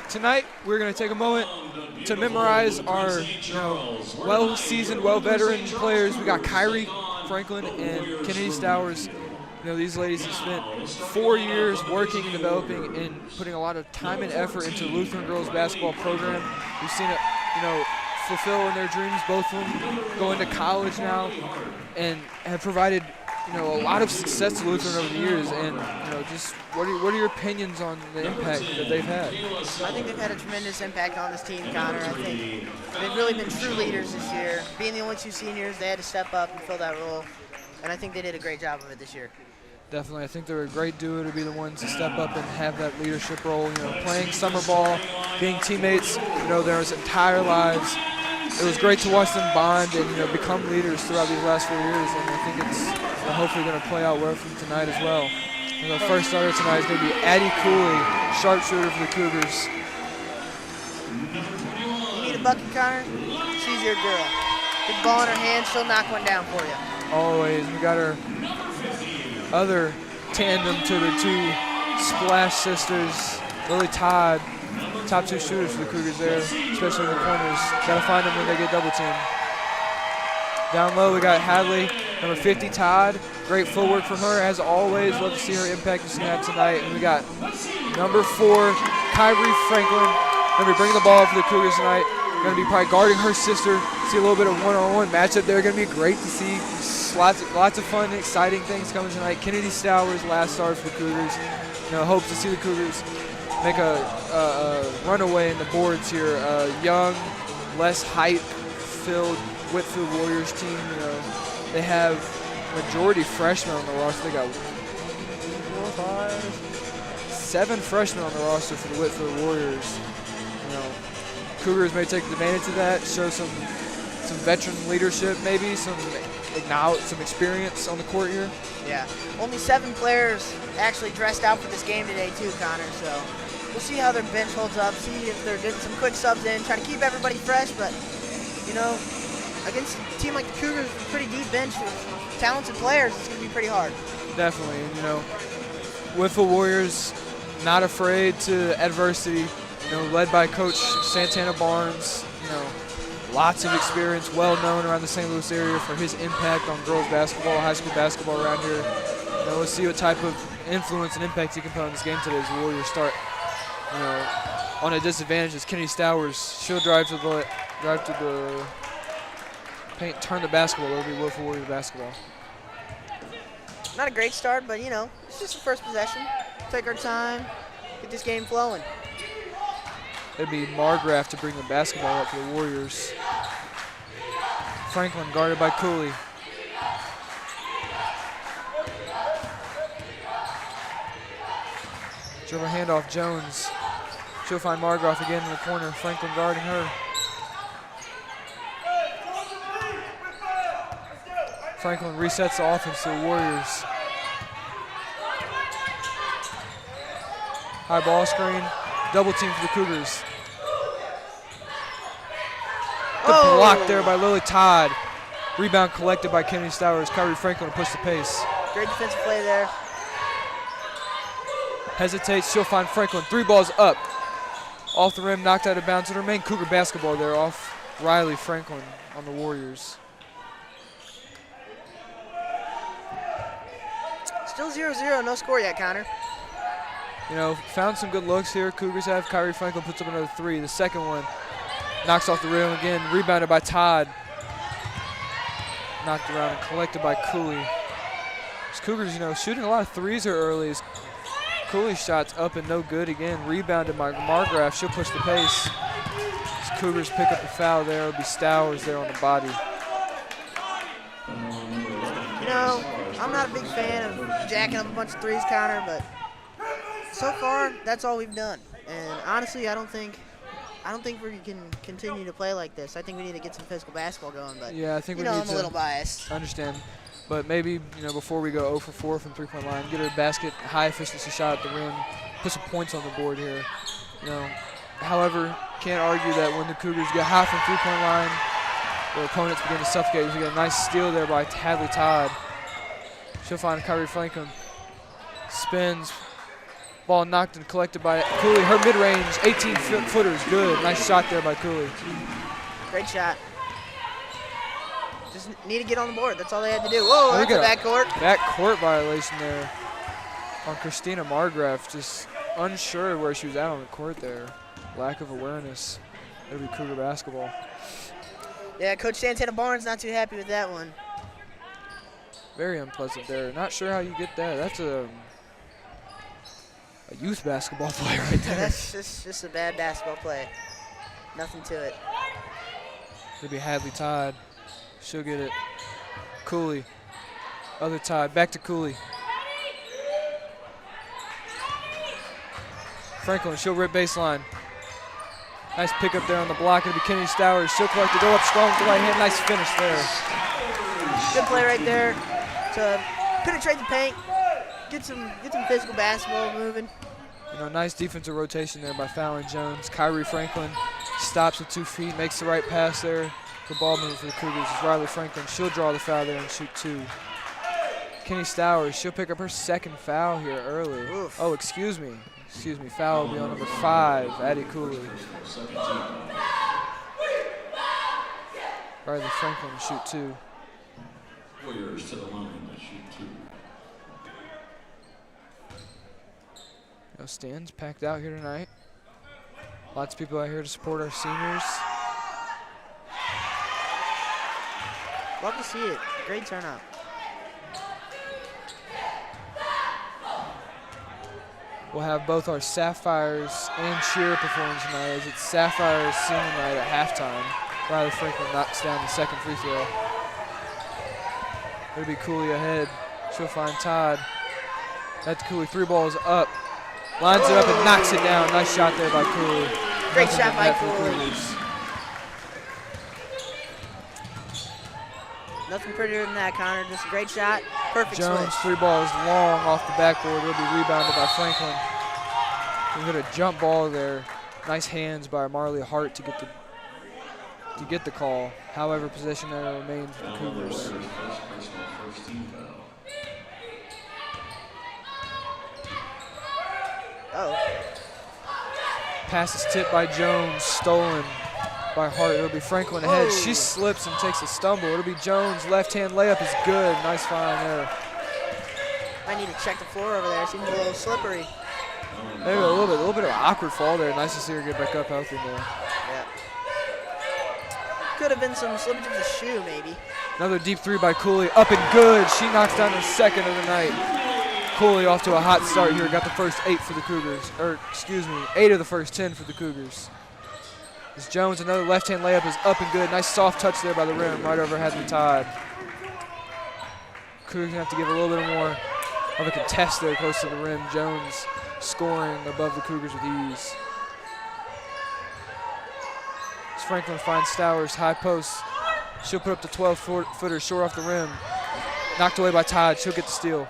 tonight we're going to take a moment to memorize our well-seasoned, well-veteran players. We got Kyrie Franklin and Kennedy Stowers. These ladies have spent 4 years working and developing and putting a lot of time and effort into the Lutheran girls basketball program. We've seen it, fulfill in their dreams, both of them going to college now, and have provided, a lot of success to Lutheran over the years. And, just what are your opinions on the impact that they've had? I think they've had a tremendous impact on this team, Connor. I think they've really been true leaders this year. Being the only 2 seniors, they had to step up and fill that role, and I think they did a great job of it this year. Definitely. I think they're a great duo to be the ones to step up and have that leadership role, playing summer ball, being teammates, their entire lives. It was great to watch them bond and, become leaders throughout these last 4 years, and I think it's hopefully going to play out well for them tonight as well. And the first starter tonight is going to be Addie Cooley, sharpshooter for the Cougars. You need a bucket, Connor? She's your girl. Get the ball in her hand, she'll knock one down for you. Always. We got her other tandem to the 2 Splash sisters, Lily Todd, top 2 shooters for the Cougars there, especially in the corners. Got to find them when they get double teamed. Down low, we got Hadley, number 50, Todd. Great footwork from her, as always. Love to see her impact the snap tonight. And we got number 4, Kyrie Franklin. Going to be bringing the ball up for the Cougars tonight. Going to be probably guarding her sister. See a little bit of one-on-one matchup there. Going to be great to see. Lots of fun, exciting things coming tonight. Kennedy Stowers, last start for the Cougars. Hopes to see the Cougars make a runaway in the boards here. Young, less height-filled Whitfield Warriors team. They have majority freshmen on the roster. They got 7 freshmen on the roster for the Whitfield Warriors. Cougars may take advantage of that, show some veteran leadership, maybe some experience on the court here. Yeah, only 7 players actually dressed out for this game today too, Connor. So we'll see how their bench holds up. See if they're getting some quick subs in, try to keep everybody fresh. But against a team like the Cougars, with a pretty deep bench with talented players, it's going to be pretty hard. Definitely, and Whitfield Warriors not afraid to adversity. Led by Coach Santana Barnes. Lots of experience, well known around the St. Louis area for his impact on girls basketball, high school basketball around here. Let's see what type of influence and impact he can put on this game today as the Warriors start. On a disadvantage is Kennedy Stowers. She'll drive to the paint, turn the basketball. It'll be Whitfield Warriors basketball. Not a great start, but it's just the first possession. Take our time, get this game flowing. It'd be Margraf to bring the basketball up for the Warriors. Franklin guarded by Cooley. Dribble handoff, Jones. She'll find Margraf again in the corner. Franklin guarding her. Franklin resets the offense to the Warriors. High ball screen. Double team for the Cougars. Good block there by Lily Todd. Rebound collected by Kennedy Stowers. Kyrie Franklin to push the pace. Great defensive play there. Hesitates. She'll find Franklin. 3 balls up. Off the rim, knocked out of bounds. It'll remain Cougar basketball there off Riley Franklin on the Warriors. Still 0-0. No score yet, Connor. Found some good looks here. Cougars have. Kyrie Franklin puts up another 3. The second one knocks off the rim again. Rebounded by Todd. Knocked around and collected by Cooley. These Cougars, shooting a lot of 3s here early. Cooley's shot's up and no good again. Rebounded by Margraf. She'll push the pace. These Cougars pick up the foul there. It'll be Stowers there on the body. I'm not a big fan of jacking up a bunch of 3s, Connor, but so far, that's all we've done. And honestly, I don't think we can continue to play like this. I think we need to get some physical basketball going. But yeah, I think we need to. I'm a little biased. I understand, but maybe before we go 0 for 4 from 3-point line, get a basket, high efficiency shot at the rim, put some points on the board here. However, can't argue that when the Cougars get high from 3-point line, their opponents begin to suffocate. We get a nice steal there by Hadley Todd. She'll find Kyrie Franklin. Spins. Ball knocked and collected by Cooley. Her mid-range 18-footer is good. Nice shot there by Cooley. Great shot. Just need to get on the board. That's all they had to do. Whoa, that's a backcourt. Backcourt violation there on Christina Margraf. Just unsure where she was at on the court there. Lack of awareness. It'll be Cougar basketball. Yeah, Coach Santana Barnes not too happy with that one. Very unpleasant there. Not sure how you get that. That's a youth basketball play right there. That's just a bad basketball play. Nothing to it. It'll be Hadley Todd. She'll get it. Cooley. Other Todd. Back to Cooley. Franklin, she'll rip baseline. Nice pick up there on the block. It'll be Kennedy Stowers. She'll collect to go up strong with the right hand. Nice finish there. Good play right there to penetrate the paint. Get some physical basketball moving. You know, nice defensive rotation there by Fallon Jones. Kyrie Franklin stops with 2 feet, makes the right pass there. The ball movement for the Cougars is Riley Franklin. She'll draw the foul there and shoot 2. Kenny Stowers, she'll pick up her 2nd foul here early. Oof. Oh, excuse me. Foul will be on number 5, Addie Cooley. Riley Franklin to shoot 2. Warriors to the line to shoot 2. You know, stands packed out here tonight. Lots of people out here to support our seniors. Love to see it. Great turnout. We'll have both our Sapphires and Cheer performing tonight as it's Sapphires senior night at halftime. Riley Franklin knocks down the 2nd free throw. It'll be Cooley ahead. She'll find Todd. That's Cooley. 3 balls up. Lines it up and knocks it down. Nice shot there by Cooley. Great shot by Cooley. Nothing prettier than that, Connor. Just a great shot. Perfect Jones, switch. 3 balls long off the backboard. It'll be rebounded by Franklin. We hit a jump ball there. Nice hands by Marley Hart to get the call. However, possession there remains for the Cougars. Pass is tipped by Jones, stolen by Hart. It'll be Franklin ahead. She slips and takes a stumble. It'll be Jones. Left-hand layup is good. Nice find there. I need to check the floor over there. Seems a little slippery. Maybe a little bit of an awkward fall there. Nice to see her get back up healthy there. Yeah. Could have been some slippage of the shoe, maybe. Another deep 3 by Cooley. Up and good. She knocks down her 2nd of the night. Cooley off to a hot start here. Got the first 8 for the Cougars. 8 of the first 10 for the Cougars. As Jones, another left-hand layup is up and good. Nice soft touch there by the rim, right over Hadley Todd. Cougars gonna have to give a little bit more of a contest there close to the rim. Jones scoring above the Cougars with ease. As Franklin finds Stowers, high post. She'll put up the 12-footer short off the rim. Knocked away by Todd. She'll get the steal.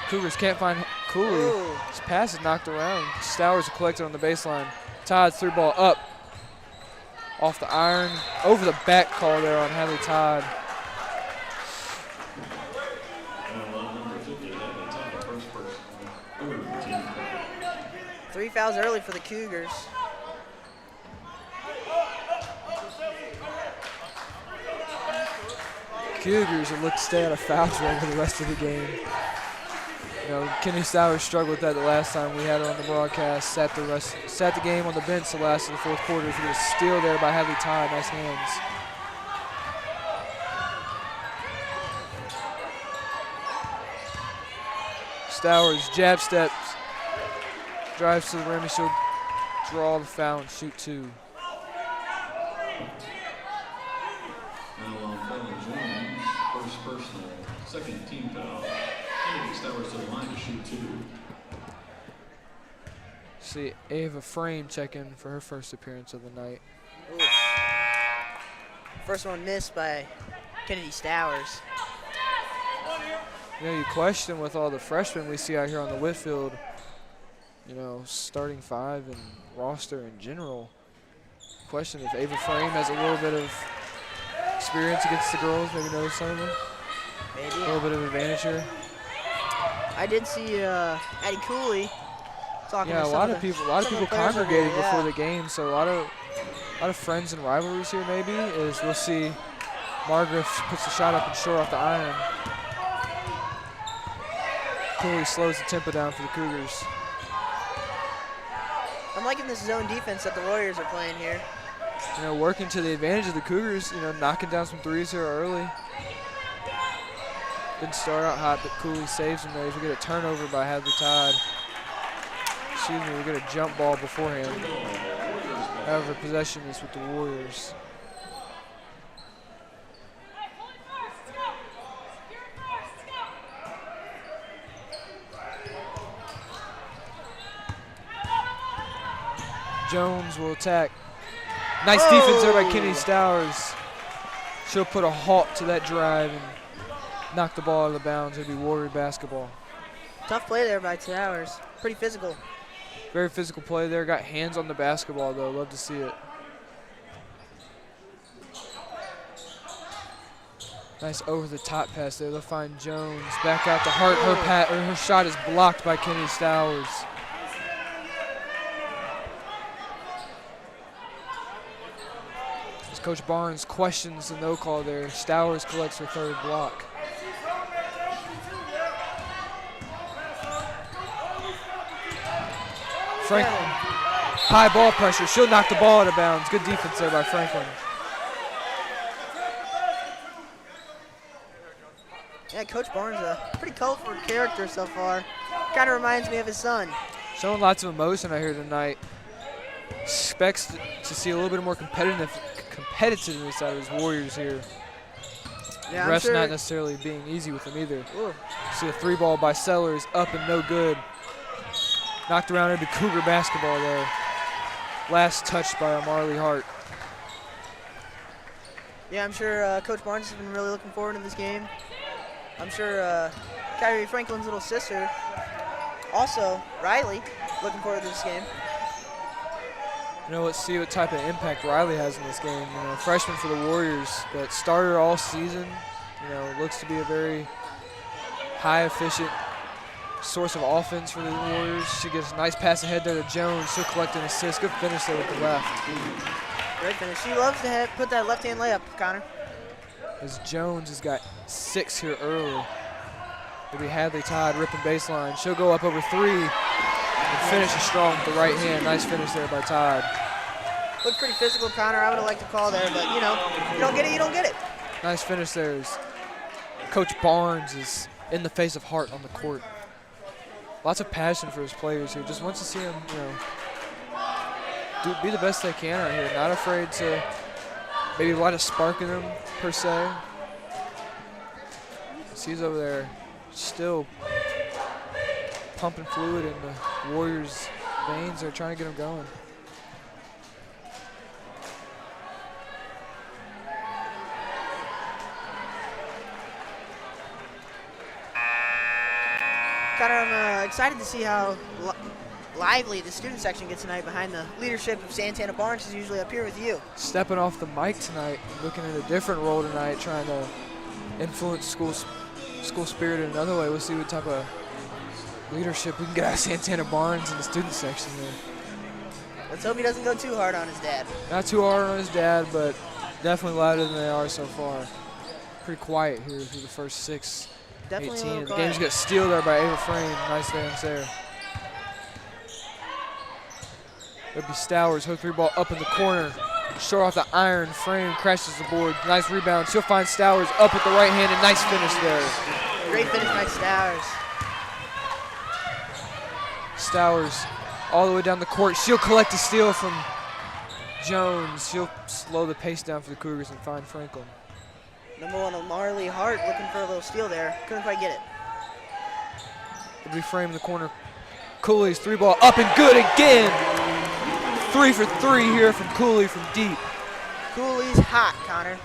Cougars can't find Cooley. His pass is knocked around. Stowers will collect it on the baseline. Todd's 3 ball up. Off the iron. Over the back call there on Hadley Todd. Three fouls early for the Cougars. Cougars will look to stay out of foul trouble for the rest of the game. You know, Kenny Stowers struggled with that the last time we had her on the broadcast. Sat the game on the bench the last of the 4th quarter. She was a steal there by Hadley Todd. Nice hands. Stowers, jab steps, drives to the rim, and she'll draw the foul and shoot 2. Now on Fallon Jones, first personal, 2nd team foul. Stowers to the line to shoot 2. See Ava Frame check in for her first appearance of the night. Oof. First one missed by Kennedy Stowers. You know, you question with all the freshmen we see out here on the Whitfield, you know, starting 5 and roster in general. Question if Ava Frame has a little bit of experience against the girls, maybe knows some of them. Maybe. A little bit of advantage here. I did see Eddie Cooley talking Yeah, to a some lot of of the people some of the players over congregating here, before yeah. the game, so a lot of friends and rivalries here. Maybe is we'll see. Margrave puts the shot up and short off the iron. Cooley slows the tempo down for the Cougars. I'm liking this zone defense that the Warriors are playing here. You know, working to the advantage of the Cougars. You know, knocking down some threes here early. Didn't start out hot, but Cooley saves him there. We get a turnover by Hadley Tide. Excuse me, we get a jump ball beforehand. However, possession is with the Warriors. Jones will attack. Nice defense there by Kenny Stowers. She'll put a halt to that drive and knock the ball out of the bounds. It'll be Warrior basketball. Tough play there by Towers. Pretty physical. Very physical play there. Got hands on the basketball, though. Love to see it. Nice over-the-top pass there. They'll find Jones. Back out to Hart. Her shot is blocked by Kenny Stowers. As Coach Barnes questions the no call there, Stowers collects her third block. Franklin, high ball pressure. She'll knock the ball out of bounds. Good defense there by Franklin. Yeah, Coach Barnes, a pretty colorful character so far. Kind of reminds me of his son. Showing lots of emotion out here tonight. Expects to see a little bit more competitiveness out of his Warriors here. Yeah, The refs I'm sure. not necessarily being easy with them either. Ooh. See a three ball by Sellers, up and no good. Knocked around into Cougar basketball there. Last touched by Marley Hart. Yeah, I'm sure Coach Barnes has been really looking forward to this game. I'm sure Kyrie Franklin's little sister, also Riley, looking forward to this game. You know, let's see what type of impact Riley has in this game. You know, freshman for the Warriors, but starter all season. You know, looks to be a very high efficient source of offense for the Warriors. She gets a nice pass ahead there to Jones. She'll collect an assist. Good finish there with the left. Great finish. She loves to put that left-hand layup, Connor. As Jones has got 6 here early. It'll be Hadley Todd ripping baseline. She'll go up over 3 and finishes strong with the right hand. Nice finish there by Todd. Looked pretty physical, Connor. I would have liked to call there, but you know, you don't get it, you don't get it. Nice finish there as Coach Barnes is in the face of Hart on the court. Lots of passion for his players here. Just wants to see them, you know, be the best they can out here. Not afraid to maybe a lot of spark in them per se. He's over there still pumping fluid in the Warriors' veins. They're trying to get him going. Connor, I'm excited to see how lively the student section gets tonight behind the leadership of Santana Barnes, who's usually up here with you. Stepping off the mic tonight, looking at a different role tonight, trying to influence school spirit in another way. We'll see what type of leadership we can get out of Santana Barnes in the student section there. Let's hope he doesn't go too hard on his dad. Not too hard on his dad, but definitely louder than they are so far. Pretty quiet here through the first 6, Definitely 18. a The little game's quiet. got steal there by Ava Frame. Nice dance there. It'll be Stowers, hook 3 ball up in the corner. Short off the iron, Frame crashes the board. Nice rebound. She'll find Stowers up with the right hand, and nice finish there. Great finish by Stowers. Stowers all the way down the court. She'll collect a steal from Jones. She'll slow the pace down for the Cougars and find Franklin. Number 1, Marley Hart, looking for a little steal there. Couldn't quite get it. It'll be Frame in the corner. Cooley's 3 ball up and good again. 3 for 3 here from Cooley from deep. Cooley's hot, Connor.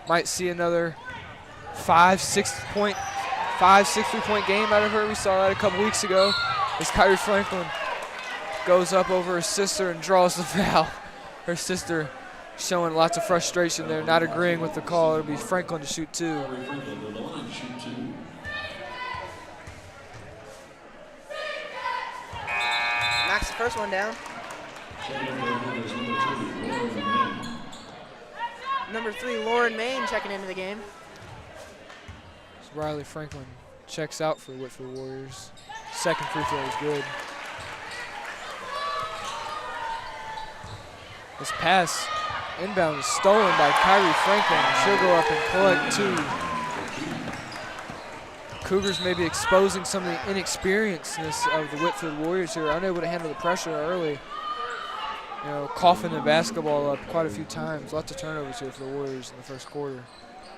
Might see another 5-6 3-point game out of her. We saw that a couple weeks ago as Kyrie Franklin goes up over her sister and draws the foul. Her sister showing lots of frustration there, not agreeing with the call. It'll be Franklin to shoot 2. first one down. Checking into the Cougars, number 2, Lauren Main. Number 3, Lauren Main checking into the game. So Riley Franklin checks out for the Whitfield Warriors. Second free throw is good. This pass inbound is stolen by Kyrie Franklin. She'll go up and collect 2. Cougars may be exposing some of the inexperiencedness of the Whitfield Warriors here, unable to handle the pressure early. You know, coughing the basketball up quite a few times. Lots of turnovers here for the Warriors in the first quarter.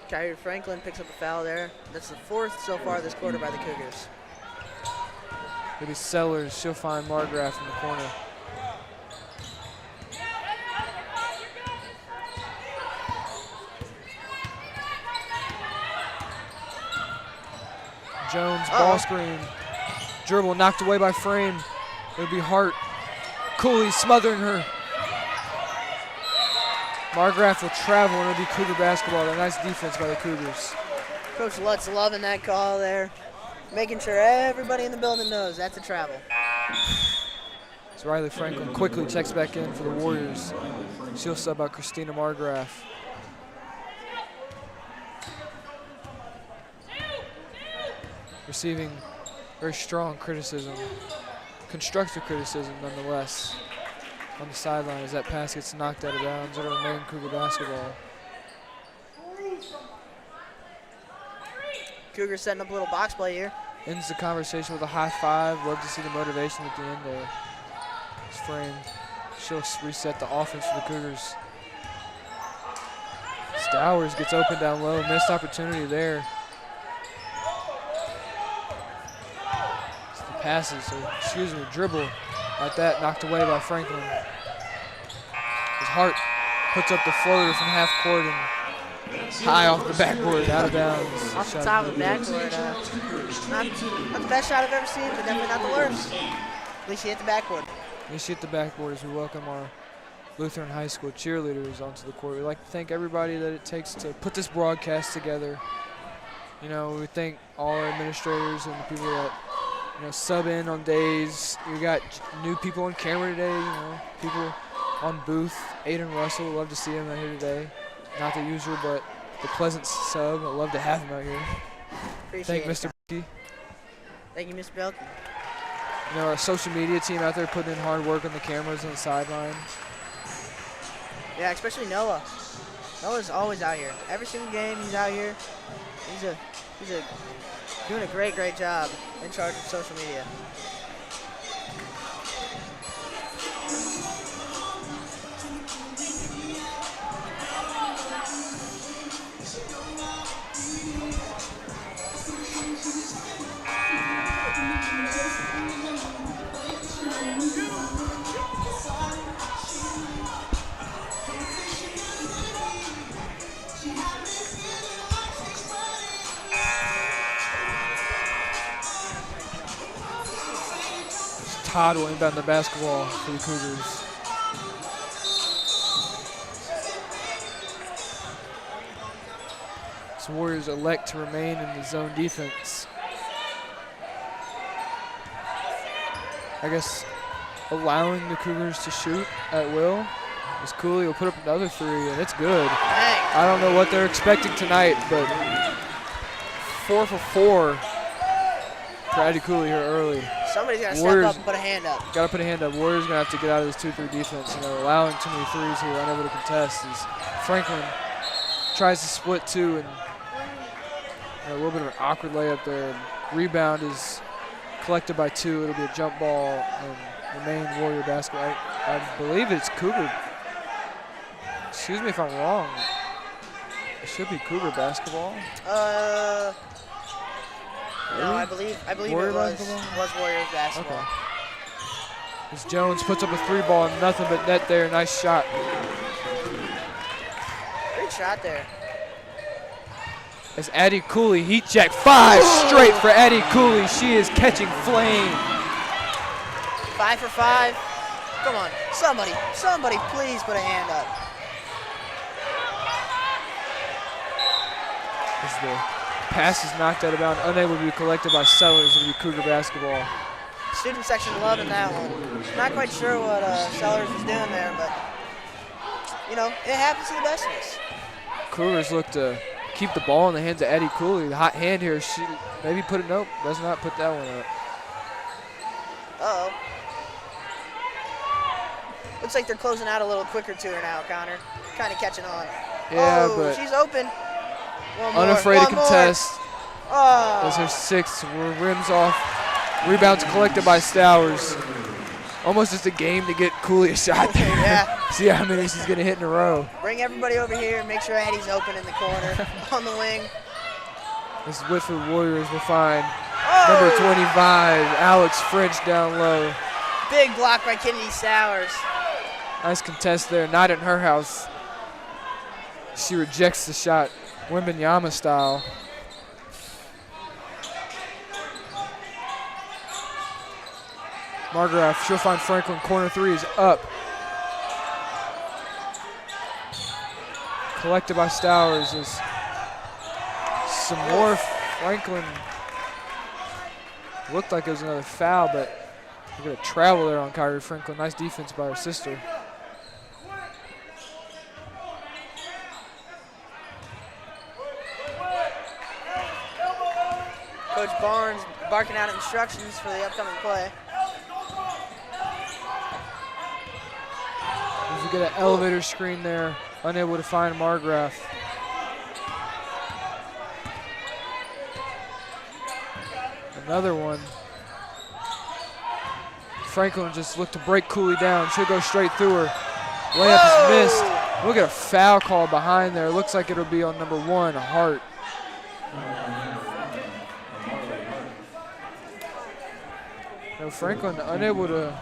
Kyrie Franklin picks up a foul there. That's the 4th so far this quarter by the Cougars. Maybe Sellers, she'll find Margraf in the corner. Jones, ball screen. Dribble knocked away by Frame. It'll be Hart. Cooley smothering her. Margraf will travel and it'll be Cougar basketball. A nice defense by the Cougars. Coach Lutz loving that call there. Making sure everybody in the building knows that's a travel. So Riley Franklin quickly checks back in for the Warriors. She'll sub out Christina Margraf. Receiving very strong criticism, constructive criticism nonetheless, on the sideline as that pass gets knocked out of bounds. It'll remain Cougar basketball. Cougars setting up a little box play here. Ends the conversation with a high five. Love to see the motivation at the end there. It's framed. She'll reset the offense for the Cougars. Stowers gets open down low. Missed opportunity there. Passes, or excuse me, dribble like that, knocked away by Franklin. His Hart puts up the floater from half court and high off the backboard, out of bounds. Off the top of the backboard. Not the best shot I've ever seen, but definitely not the worst. At least she hit the backboard. At least she hit the backboard as we welcome our Lutheran High School cheerleaders onto the court. We'd like to thank everybody that it takes to put this broadcast together. You know, we thank all our administrators and the people that sub in on days. We got new people on camera today, people on booth. Aiden Russell, love to see him out here today. Not the usual, but the pleasant sub. I'd love to have him out here. Appreciate Thank Mr. Belke. Thank you, Mr. Belke. Our social media team out there putting in hard work on the cameras on the sideline. Yeah, especially Noah. Noah's always out here. Every single game he's out here. He's doing a great job in charge of social media. Todd will inbound the basketball for the Cougars. So Warriors elect to remain in the zone defense. I guess allowing the Cougars to shoot at will. As Cooley will put up another 3, and it's good. Dang. I don't know what they're expecting tonight, but 4 for 4 for Addie Cooley here early. Somebody's got to Warriors step up and put a hand up. Got to put a hand up. Warriors going to have to get out of this 2-3 defense. Allowing too many threes here, unable to contest. As Franklin tries to split 2, and a little bit of an awkward layup there. Rebound is collected by 2. It'll be a jump ball and remain Warrior basketball. I believe it's Cougar. Excuse me if I'm wrong. It should be Cougar basketball. No, I believe Warrior it was basketball? Warriors basketball. Okay. As Jones puts up a 3 ball and nothing but net there. Nice shot. Great shot there. As Addie Cooley heat check 5 straight for Addie Cooley. She is catching flame. 5 for 5. Come on, somebody please put a hand up. As the pass is knocked out of bounds, unable to be collected by Sellers. It'll be Cougar basketball. Student section loving that one. Not quite sure what Sellers was doing there, but, you know, it happens to the best of us. Cougars look to keep the ball in the hands of Eddie Cooley. The hot hand here. She maybe put it. Nope, does not put that one up. Uh-oh. Looks like they're closing out a little quicker to her now, Connor. Kind of catching on. Yeah, oh, but she's open. One more, unafraid to one more. contest. Oh. That's her 6th. Rims off. Rebounds collected by Stowers. Almost just a game to get Cooley a shot there. Yeah. See how many she's going to hit in a row. Bring everybody over here and make sure Eddie's open in the corner on the wing. This Whitfield Warriors will find number 25, Alex French down low. Big block by Kennedy Stowers. Nice contest there. Not in her house. She rejects the shot, Wembenyama style. Margraf, she'll find Franklin. Corner 3 is up. Collected by Stowers is some more Franklin. Looked like it was another foul, but we're going to travel there on Kyrie Franklin. Nice defense by her sister. Coach Barnes barking out instructions for the upcoming play. As we get an elevator screen there, unable to find Margraf. Another one. Franklin just looked to break Cooley down. She'll go straight through her. Layup is missed. We'll get a foul call behind there. Looks like it'll be on number 1, Hart. No, Franklin unable to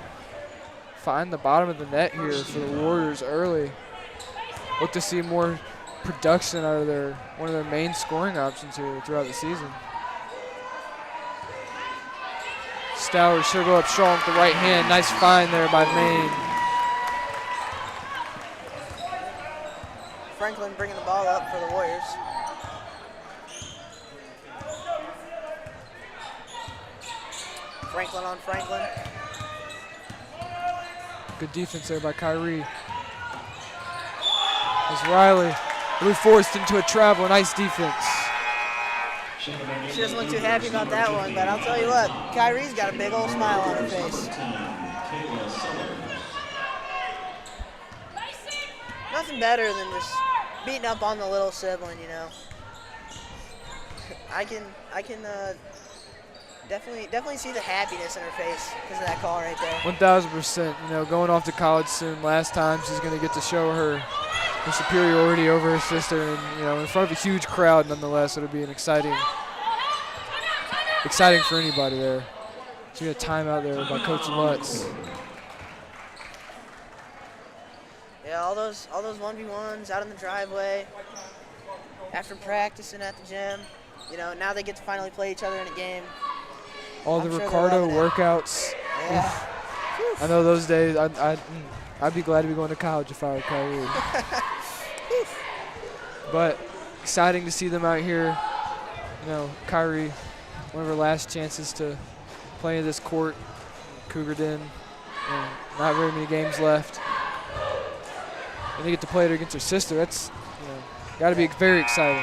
find the bottom of the net here for the Warriors early. Look to see more production out of one of their main scoring options here throughout the season. Stowers, she'll go up strong with the right hand. Nice find there by Maine. Franklin bringing the ball up for the Warriors. Franklin on Franklin. Good defense there by Kyrie. As Riley will be forced into a travel. Nice defense. She doesn't look too happy about that one, but I'll tell you what, Kyrie's got a big old smile on her face. Nothing better than just beating up on the little sibling, you know. I can definitely see the happiness in her face because of that call right there. 1,000%. You know, going off to college soon. Last time she's going to get to show her superiority over her sister, and you know, in front of a huge crowd. Nonetheless, it'll be an exciting for anybody there. She got a timeout there by Coach Lutz. Yeah, all those 1v1s out in the driveway after practicing at the gym. You know, now they get to finally play each other in a game. All the Ricardo workouts. Yeah. I know those days. I'd be glad to be going to college if I were Kyrie. But exciting to see them out here. You know, Kyrie, one of her last chances to play in this court. Cougar Den. Not very many games left. And they get to play it against her sister. That's, you know, got to be very exciting.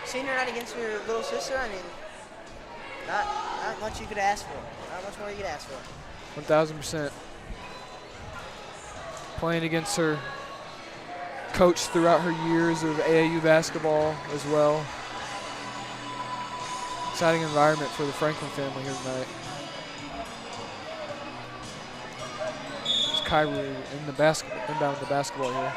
Seeing her out against her little sister, I mean, not much you could ask for. Not much more you could ask for. 1,000%. Playing against her coach throughout her years of AAU basketball as well. Exciting environment for the Franklin family here tonight. There's Kyrie in the inbound the basketball here.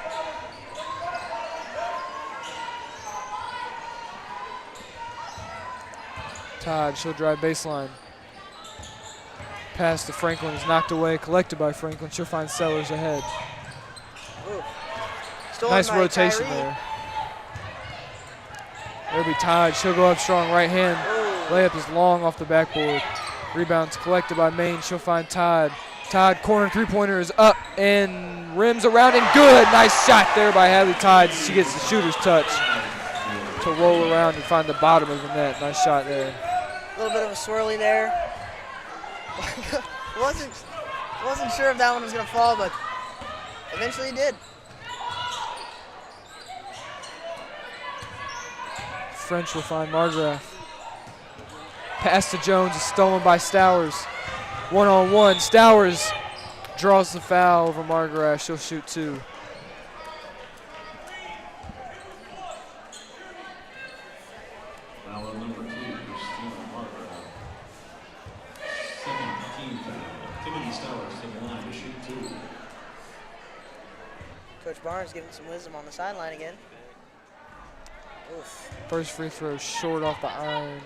Todd, she'll drive baseline. Pass to Franklin is knocked away, collected by Franklin. She'll find Sellers ahead. Nice rotation there. There'll be Todd. She'll go up strong, right hand. Layup is long off the backboard. Rebounds collected by Maine. She'll find Todd. Todd, corner three-pointer is up and rims around and good. Nice shot there by Hadley Todd. She gets the shooter's touch to roll around and find the bottom of the net. Nice shot there. A little bit of a swirly there. wasn't sure if that one was gonna fall, but eventually it did. French will find Margraf. Pass to Jones is stolen by Stowers. 1-on-1. Stowers draws the foul over Margraf. She'll shoot 2. Foul on number 2, Stephen Margraf. Second team foul. Timothy Stowers to the line to shoot 2. Coach Barnes giving some wisdom on the sideline again. Oof. First free throw short off the iron.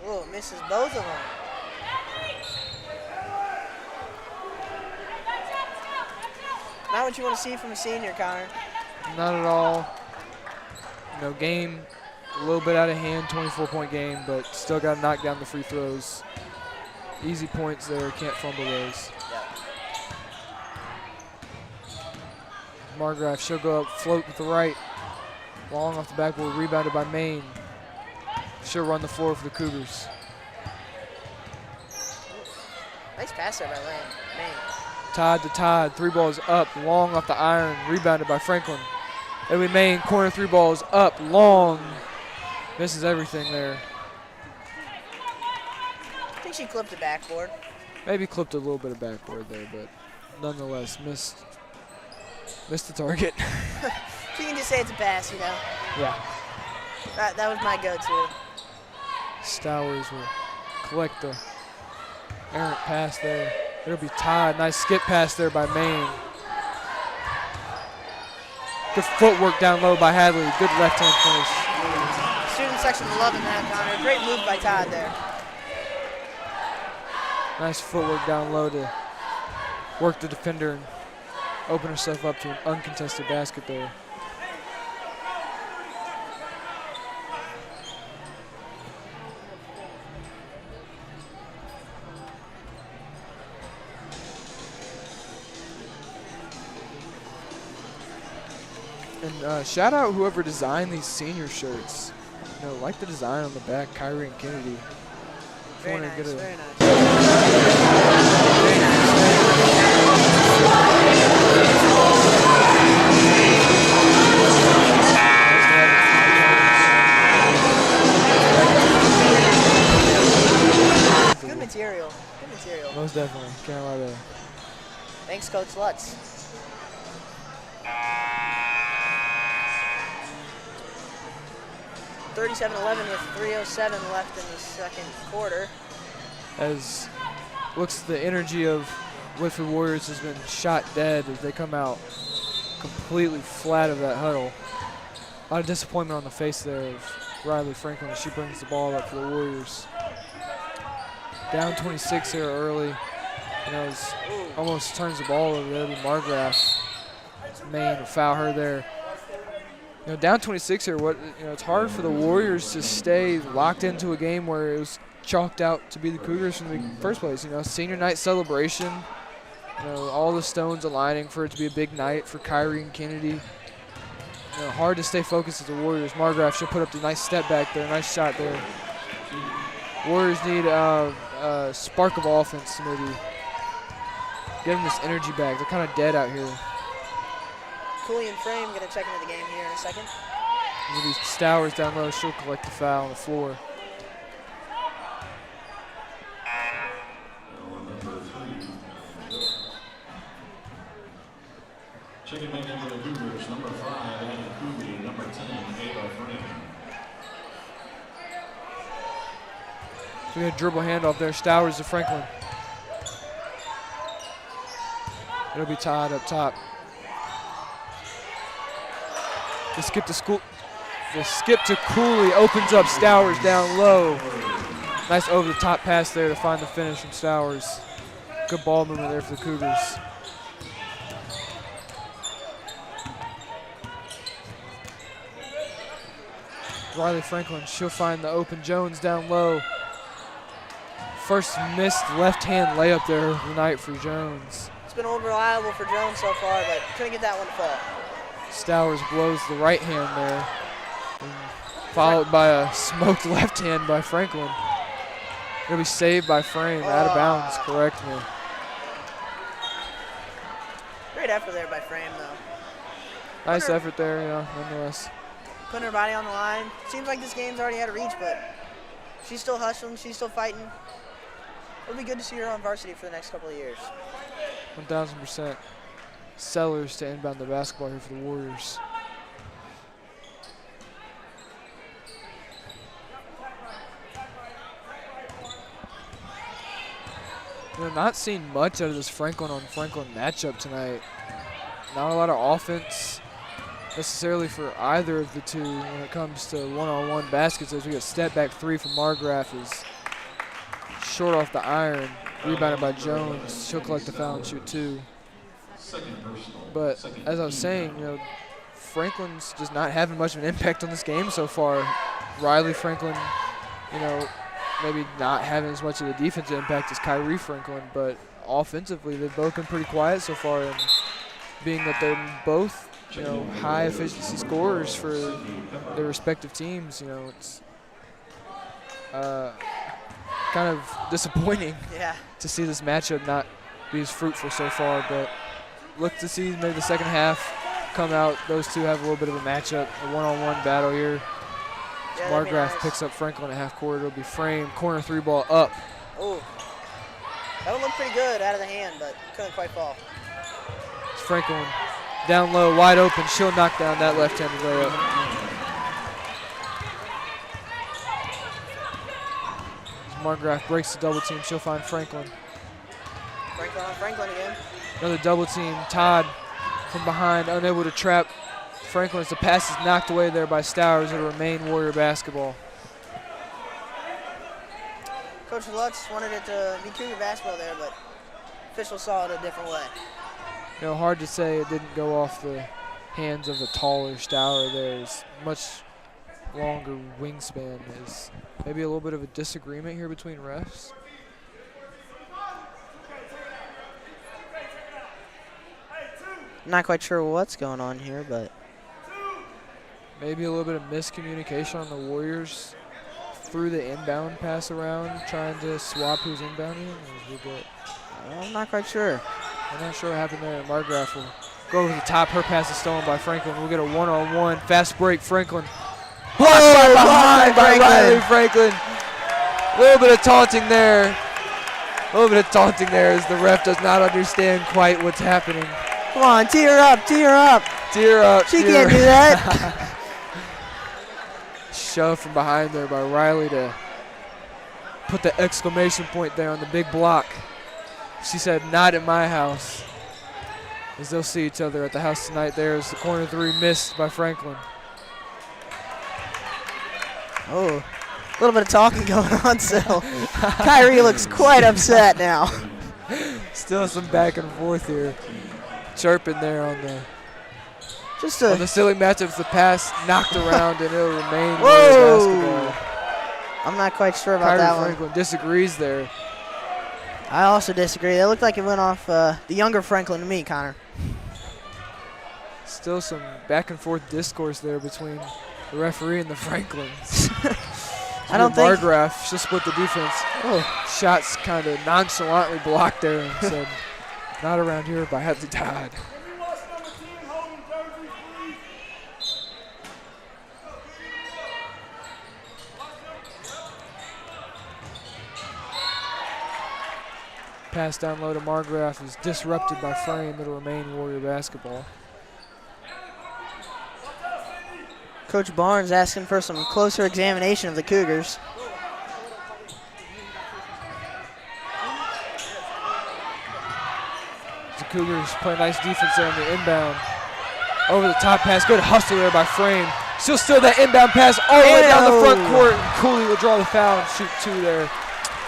Oh, misses both of them. Not what you want to see from a senior, Connor. Not at all. You know, game a little bit out of hand, 24-point game, but still got to knock down the free throws. Easy points there, can't fumble those. Margraf, she'll go up, float with the right. Long off the backboard, rebounded by Maine. She'll run the floor for the Cougars. Nice pass there by Maine. Todd to Todd, 3 balls up, long off the iron, rebounded by Franklin. It'll be Maine, corner 3 balls up, long. Misses everything there. I think she clipped the backboard. Maybe clipped a little bit of backboard there, but nonetheless missed the target. So you can just say it's a pass, you know. Yeah. That was my go-to. Stowers will collect the errant pass there. It'll be Todd. Nice skip pass there by Maine. Good footwork down low by Hadley. Good left-hand finish. Student section loving that, Connor. Great move by Todd there. Nice footwork down low to work the defender and open herself up to an uncontested basket there. And shout out whoever designed these senior shirts. You know, like the design on the back, Kyrie and Kennedy. Very nice, very nice. Very nice. Good material. Good material. Most definitely. Can't lie there. Thanks, Coach Lutz. (37-11) with 3:07 left in the second quarter. As looks the energy of Whitfield Warriors has been shot dead as they come out completely flat of that huddle. A lot of disappointment on the face there of Riley Franklin as she brings the ball up for the Warriors. Down 26 here early. You know, almost turns the ball over there to Margraf. Maine will foul her there. You know, down 26 here. It's hard for the Warriors to stay locked into a game where it was chalked out to be the Cougars from the first place. You know, senior night celebration. You know, all the stones aligning for it to be a big night for Kyrie and Kennedy. You know, hard to stay focused as the Warriors. Margraf, she'll put up the nice step back there, nice shot there. Warriors need a spark of offense to maybe get them this energy back. They're kind of dead out here. Cooley and Frame going to check into the game here in a second. Maybe Stowers down low. She'll collect the foul on the floor. Checking back in for the Cougars, number 5, Anna Cooley, number 10, Ava Frame. So we got a dribble handoff there. Stowers to Franklin. It'll be Todd up top. The skip to Cooley opens up Stowers down low. Nice over the top pass there to find the finish from Stowers. Good ball movement there for the Cougars. Riley Franklin, she'll find the open Jones down low. First missed left-hand layup there of the night for Jones. It's been unreliable for Jones so far, but couldn't get that one to fall. Stowers blows the right hand there, followed by a smoked left hand by Franklin. Gonna be saved by Frame, out of bounds, correct me. Great effort there by Frame, though. Nice effort there, yeah, nonetheless. Putting her body on the line. Seems like this game's already out of reach, but she's still hustling, she's still fighting. It'll be good to see her on varsity for the next couple of years. 1,000%. Sellers to inbound the basketball here for the Warriors. Not seeing much out of this Franklin on Franklin matchup tonight. Not a lot of offense necessarily for either of the two when it comes to one-on-one baskets, as we get step back three from Margraf is short off the iron, rebounded by Jones. She'll collect the foul and shoot two. But as I was saying, Franklin's just not having much of an impact on this game so far. Riley Franklin, maybe not having as much of a defensive impact as Kyrie Franklin, but offensively they've both been pretty quiet so far. And being that they're both, high efficiency scorers for their respective teams, it's kind of disappointing to see this matchup not be as fruitful so far. But look to see maybe the second half come out. Those two have a little bit of a matchup, a one-on-one battle here. Yeah, Margraf picks up Franklin at half court. It'll be Frame, corner three ball up. Oh, that one looked pretty good out of the hand, but couldn't quite fall. It's Franklin down low, wide open. She'll knock down that left-handed layup. As Margraf breaks the double team, she'll find Franklin. Franklin on Franklin again. Another double team. Todd from behind, unable to trap Franklin as the pass is knocked away there by Stowers. It'll remain Warrior basketball. Coach Lutz wanted it to be Cougar basketball there, but officials saw it a different way. Hard to say it didn't go off the hands of the taller Stower there. It's much longer wingspan. Is maybe a little bit of a disagreement here between refs. Not quite sure what's going on here, but maybe a little bit of miscommunication on the Warriors through the inbound pass around, trying to swap who's inbounding. I'm not quite sure. I'm not sure what happened there. Margraf will go over the top. Her pass is stolen by Franklin. We'll get a one-on-one. Fast break, Franklin. Blocked behind by Riley Franklin. A little bit of taunting there. As the ref does not understand quite what's happening. Come on, tee her up, tee her up. Tee her up. She can't do that. Shove from behind there by Riley to put the exclamation point there on the big block. She said, "Not at my house." As they'll see each other at the house tonight. There's the corner three missed by Franklin. Oh, a little bit of talking going on still. Kyrie looks quite upset now. Still some back and forth here. Chirping there on the on the silly matchups. The pass knocked around and it'll remain basketball. I'm not quite sure about Kyrie that Franklin disagrees there. I also disagree. That looked like it went off the younger Franklin to me, Connor. Still some back and forth discourse there between the referee and the Franklins. I don't think Margraf, she'll split the defense. Shots kind of nonchalantly blocked there and said, "Not around here by Hadley Todd." Pass down low to Margraf is disrupted by Frame. It'll remain Warrior basketball. Coach Barnes asking for some closer examination of the Cougars. The Cougars play nice defense there on the inbound. Over the top pass, good hustle there by Frame. She'll steal that inbound pass all the way down the front court. And Cooley will draw the foul and shoot two there.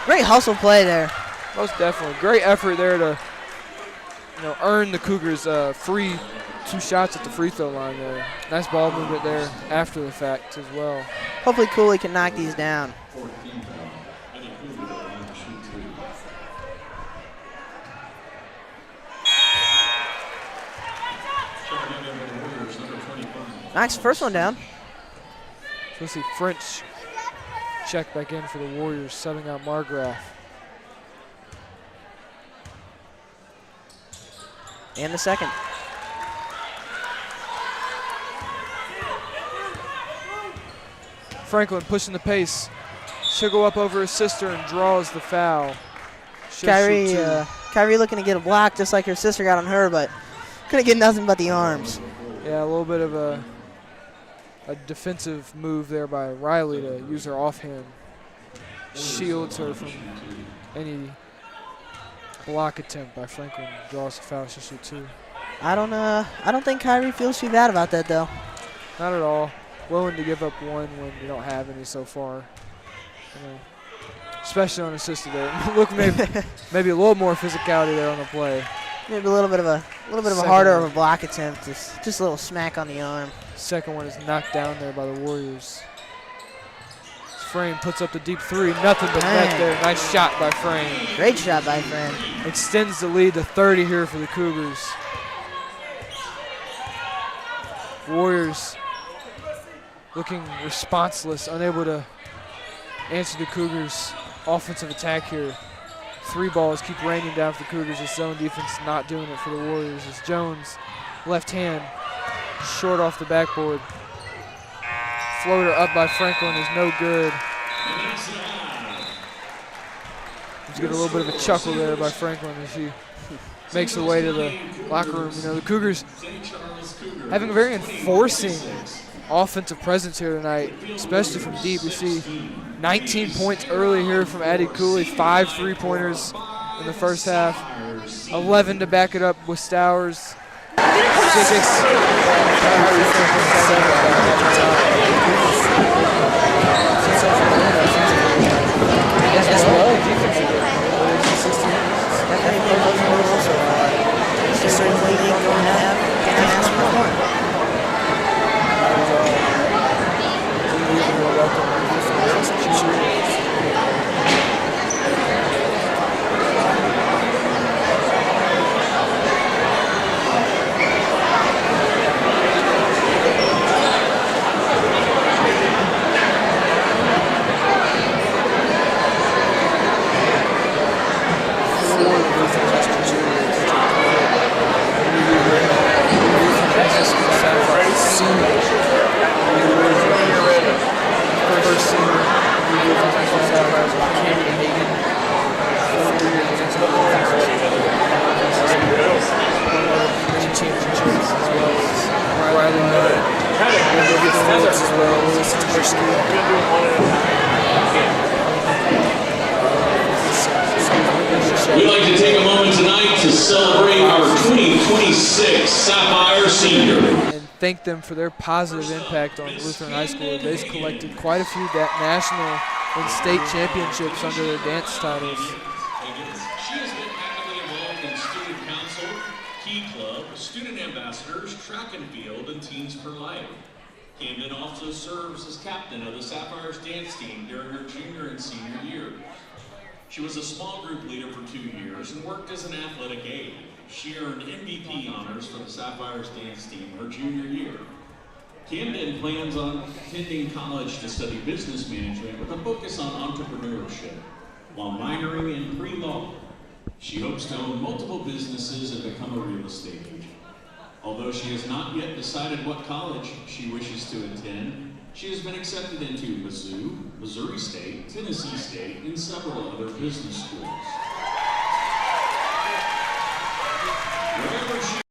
Great hustle play there. Most definitely. Great effort there to earn the Cougars free 2 shots at the free throw line there. Nice ball movement there after the fact as well. Hopefully Cooley can knock these down. Nice, first one down. So we'll see French check back in for the Warriors, subbing out Margraf. And the second. Franklin pushing the pace. She'll go up over his sister and draws the foul. Kyrie looking to get a block just like her sister got on her, but couldn't get nothing but the arms. Yeah, a little bit of a defensive move there by Riley to use her offhand. Shields her from any block attempt by Franklin. Draws the foul. She'll shoot 2. I don't think Kyrie feels too bad about that though. Not at all. Willing to give up 1 when you don't have any so far. You know, especially on assisted there. Look, maybe a little more physicality there on the play. Maybe a little bit of a harder of a block attempt. Just a little smack on the arm. Second one is knocked down there by the Warriors. Frame puts up the deep 3. Nothing but net there. Nice shot by Frame. Great shot by Frame. Extends the lead to 30 here for the Cougars. Warriors looking responseless, unable to answer the Cougars' offensive attack here. 3 balls keep raining down for the Cougars. This zone defense not doing it for the Warriors. As Jones, left hand, short off the backboard. Floater up by Franklin is no good. Let's get a little bit of a chuckle there by Franklin as she makes her way to the locker room. You know, the Cougars having a very enforcing offensive presence here tonight, especially from deep. We see 19 points early here from Addie Cooley, 5 3-pointers in the first half, 11 to back it up with Stowers, 6. We'd like to take a moment tonight to celebrate our 2026 Sapphire Senior. And thank them for their positive impact on Lutheran High School. They've collected quite a few national and state championships under their dance titles. She has been actively involved in student council, key club, student ambassadors, track and field, and Teens for Life. Camden also serves as captain of the Sapphires dance team during her junior and senior year. She was a small group leader for 2 years and worked as an athletic aide. She earned MVP honors for the Sapphires dance team her junior year. Camden plans on attending college to study business management with a focus on entrepreneurship while minoring in pre-law. She hopes to own multiple businesses and become a real estate agent. Although she has not yet decided what college she wishes to attend, she has been accepted into Mizzou, Missouri State, Tennessee State, and several other business schools. Wherever she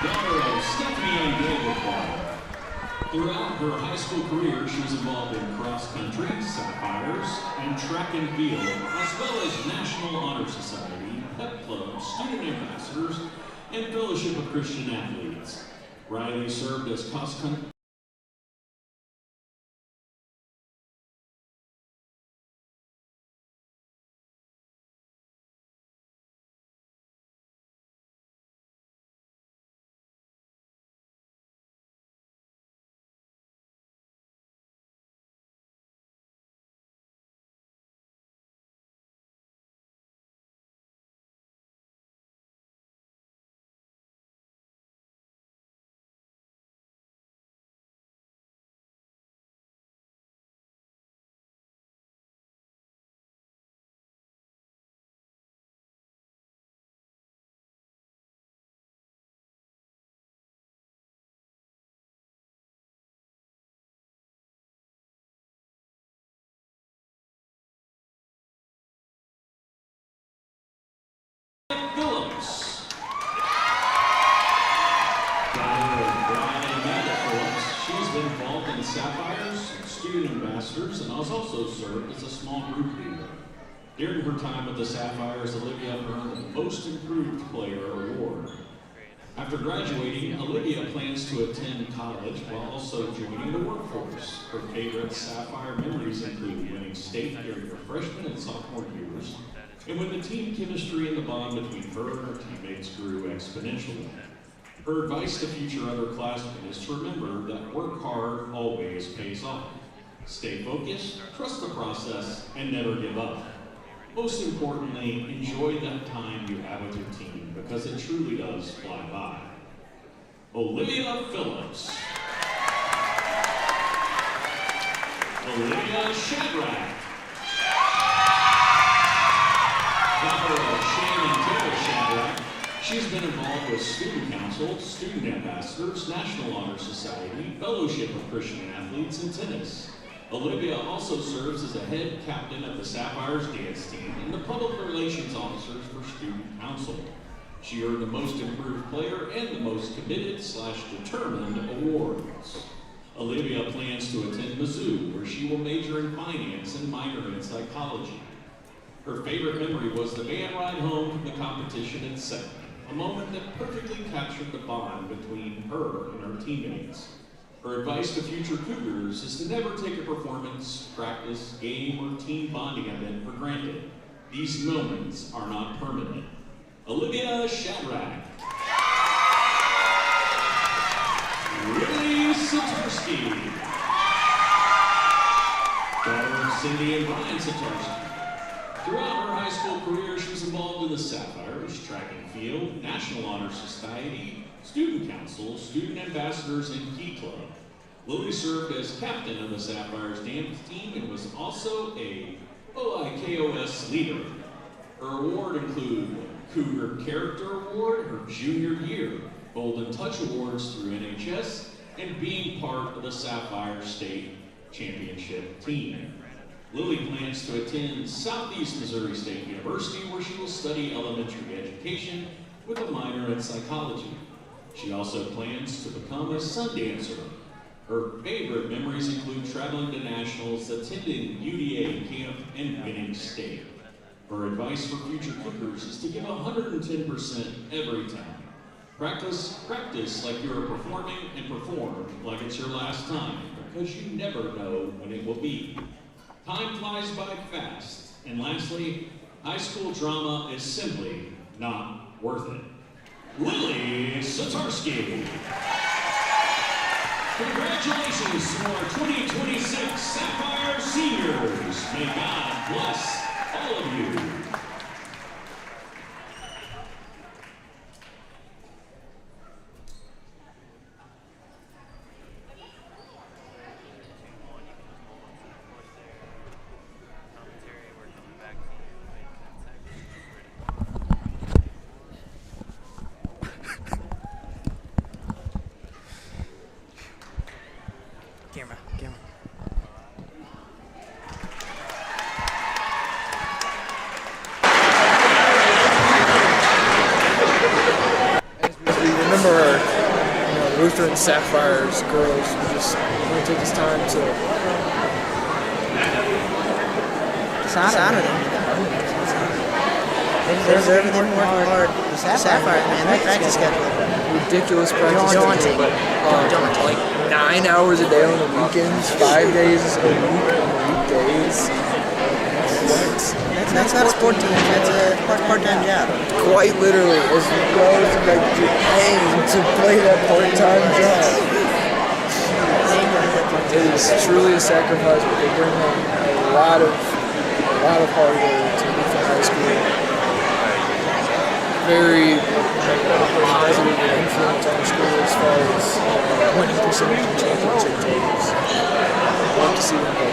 daughter of Stephanie and David Clark. Throughout her high school career, she was involved in cross country, Sapphires, and track and field, as well as National Honor Society, pep club, student ambassadors, and Fellowship of Christian Athletes. Riley served as cross country Sapphires, student ambassadors, and has also served as a small group leader. During her time with the Sapphires, Olivia earned the Most Improved Player award. After graduating, Olivia plans to attend college while also joining the workforce. Her favorite Sapphire memories include winning state during her freshman and sophomore years, and when the team chemistry and the bond between her and her teammates grew exponentially. Her advice to future underclassmen is to remember that work hard always pays off. Stay focused, trust the process, and never give up. Most importantly, enjoy that time you have with your team because it truly does fly by. Olivia Phillips. Olivia Shadrack. Daughter of Shannon and Taylor Shadrack, she's been involved with Student Council, Student Ambassadors, National Honor Society, Fellowship of Christian Athletes, and tennis. Olivia also serves as a head captain of the Sapphires dance team and the public relations officers for Student Council. She earned the Most Improved Player and the Most Committed/Determined awards. Olivia plans to attend Mizzou, where she will major in finance and minor in psychology. Her favorite memory was the van ride home from the competition in second, a moment that perfectly captured the bond between her and her teammates. Her advice to future Cougars is to never take a performance, practice, game, or team bonding event for granted. These moments are not permanent. Olivia Shadrack. Lily Satarsky. Daughter of Cindy and Brian Satarsky. Throughout her high school career, she was involved in the Sapphires, track and field, National Honor Society, Student Council, Student Ambassadors, and Key Club. Lily served as captain of the Sapphires dance team and was also a OIKOS leader. Her award include Cougar Character Award her junior year, Golden Touch Awards through LHS, and being part of the Sapphire State Championship team. Lily plans to attend Southeast Missouri State University, where she will study elementary education with a minor in psychology. She also plans to become a sun dancer. Her favorite memories include traveling to nationals, attending UDA camp, and winning state. Her advice for future Cougars is to give 110% every time. Practice like you are performing, and perform like it's your last time, because you never know when it will be. Time flies by fast. And lastly, high school drama is simply not worth it. Lily Satarsky. Congratulations to our 2026 Sapphire Seniors. May God bless all of you. Camera. As we remember our Lutheran Sapphires girls, we just want to take this time to Honor them. They deserve it. They've been working hard. The Sapphires, man, their practice schedule. ridiculous practice Daunting. schedule, like 9 hours a day on the weekends, 5 days a week on the weekdays. That's not a sport team. That's a part-time job. Quite literally, as well as like you're paying to play that part-time job. It is truly a sacrifice, but they bring home a lot of hard work to Whitfield High School. Very positive influence on the school as far as winning percentage and championship totals. I love to see them play.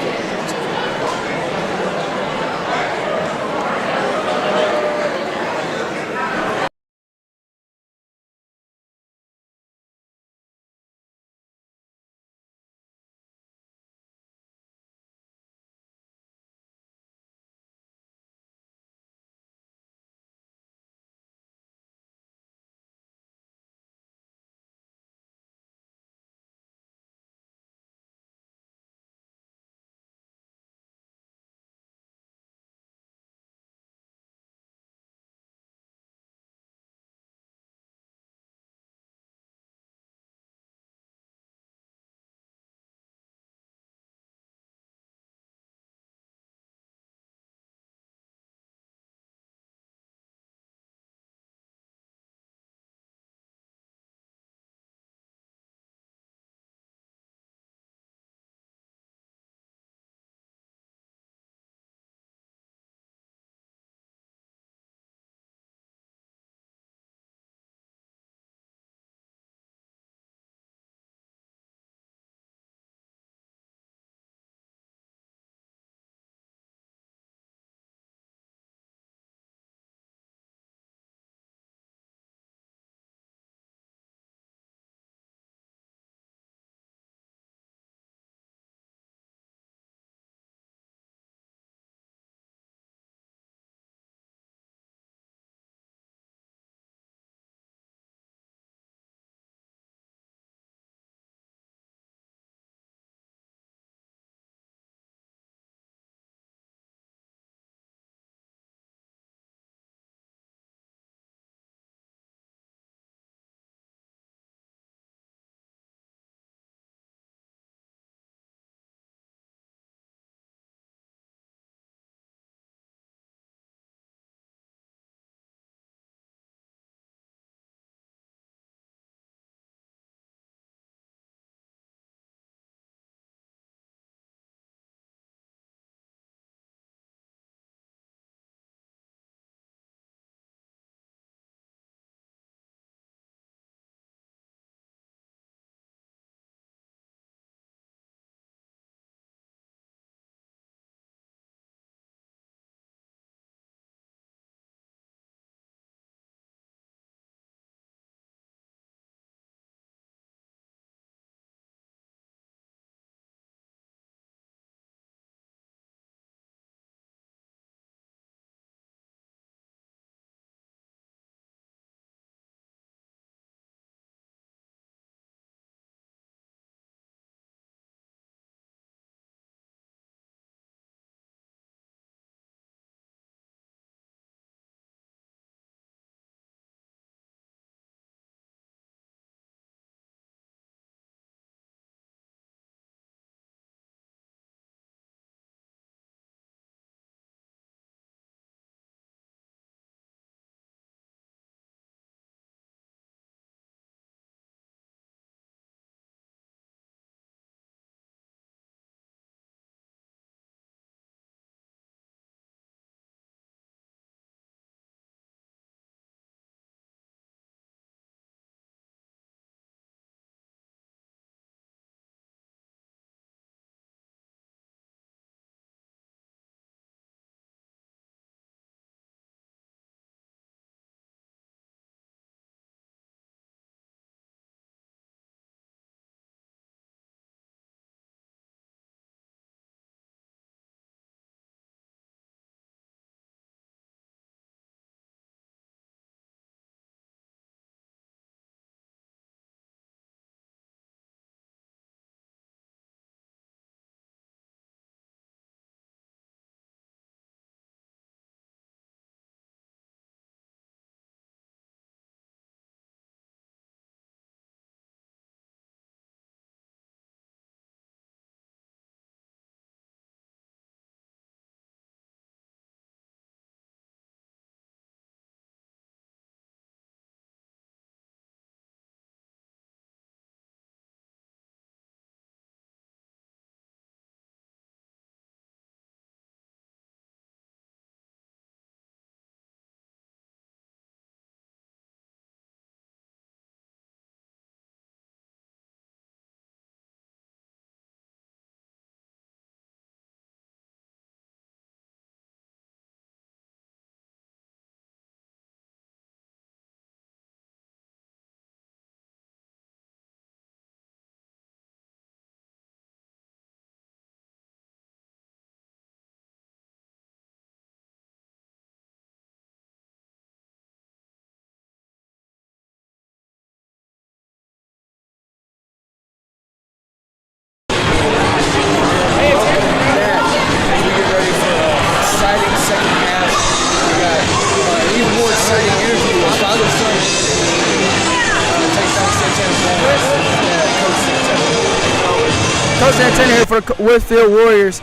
Santana here for the Whitfield Warriors.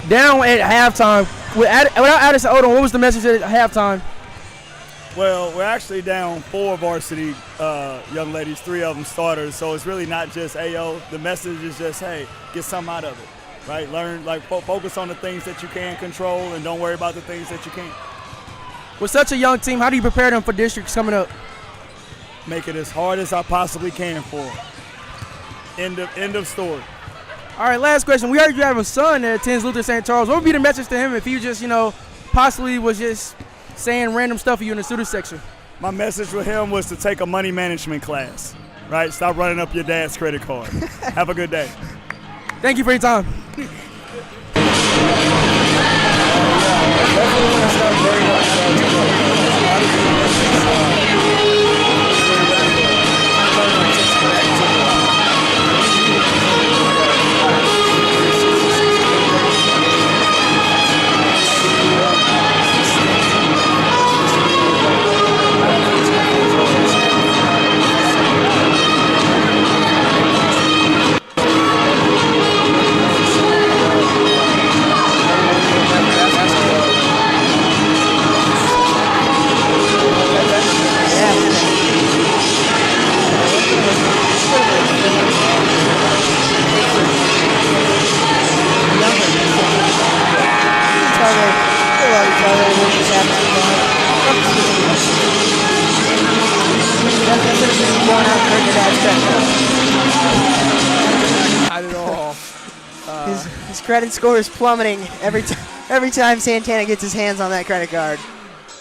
Down at halftime, without Addison Odom, what was the message at halftime? Well, we're actually down 4 varsity young ladies, 3 of them starters. So it's really not just AO. The message is just, hey, get something out of it, right? Learn, focus on the things that you can control and don't worry about the things that you can't. With such a young team, how do you prepare them for districts coming up? Make it as hard as I possibly can for them. End of story. All right, last question. We heard you have a son that attends Luther St. Charles. What would be the message to him if he just, possibly was just saying random stuff for you in the student section? My message with him was to take a money management class, right? Stop running up your dad's credit card. Have a good day. Thank you for your time. Not at all. His credit score is plummeting every time Santana gets his hands on that credit card.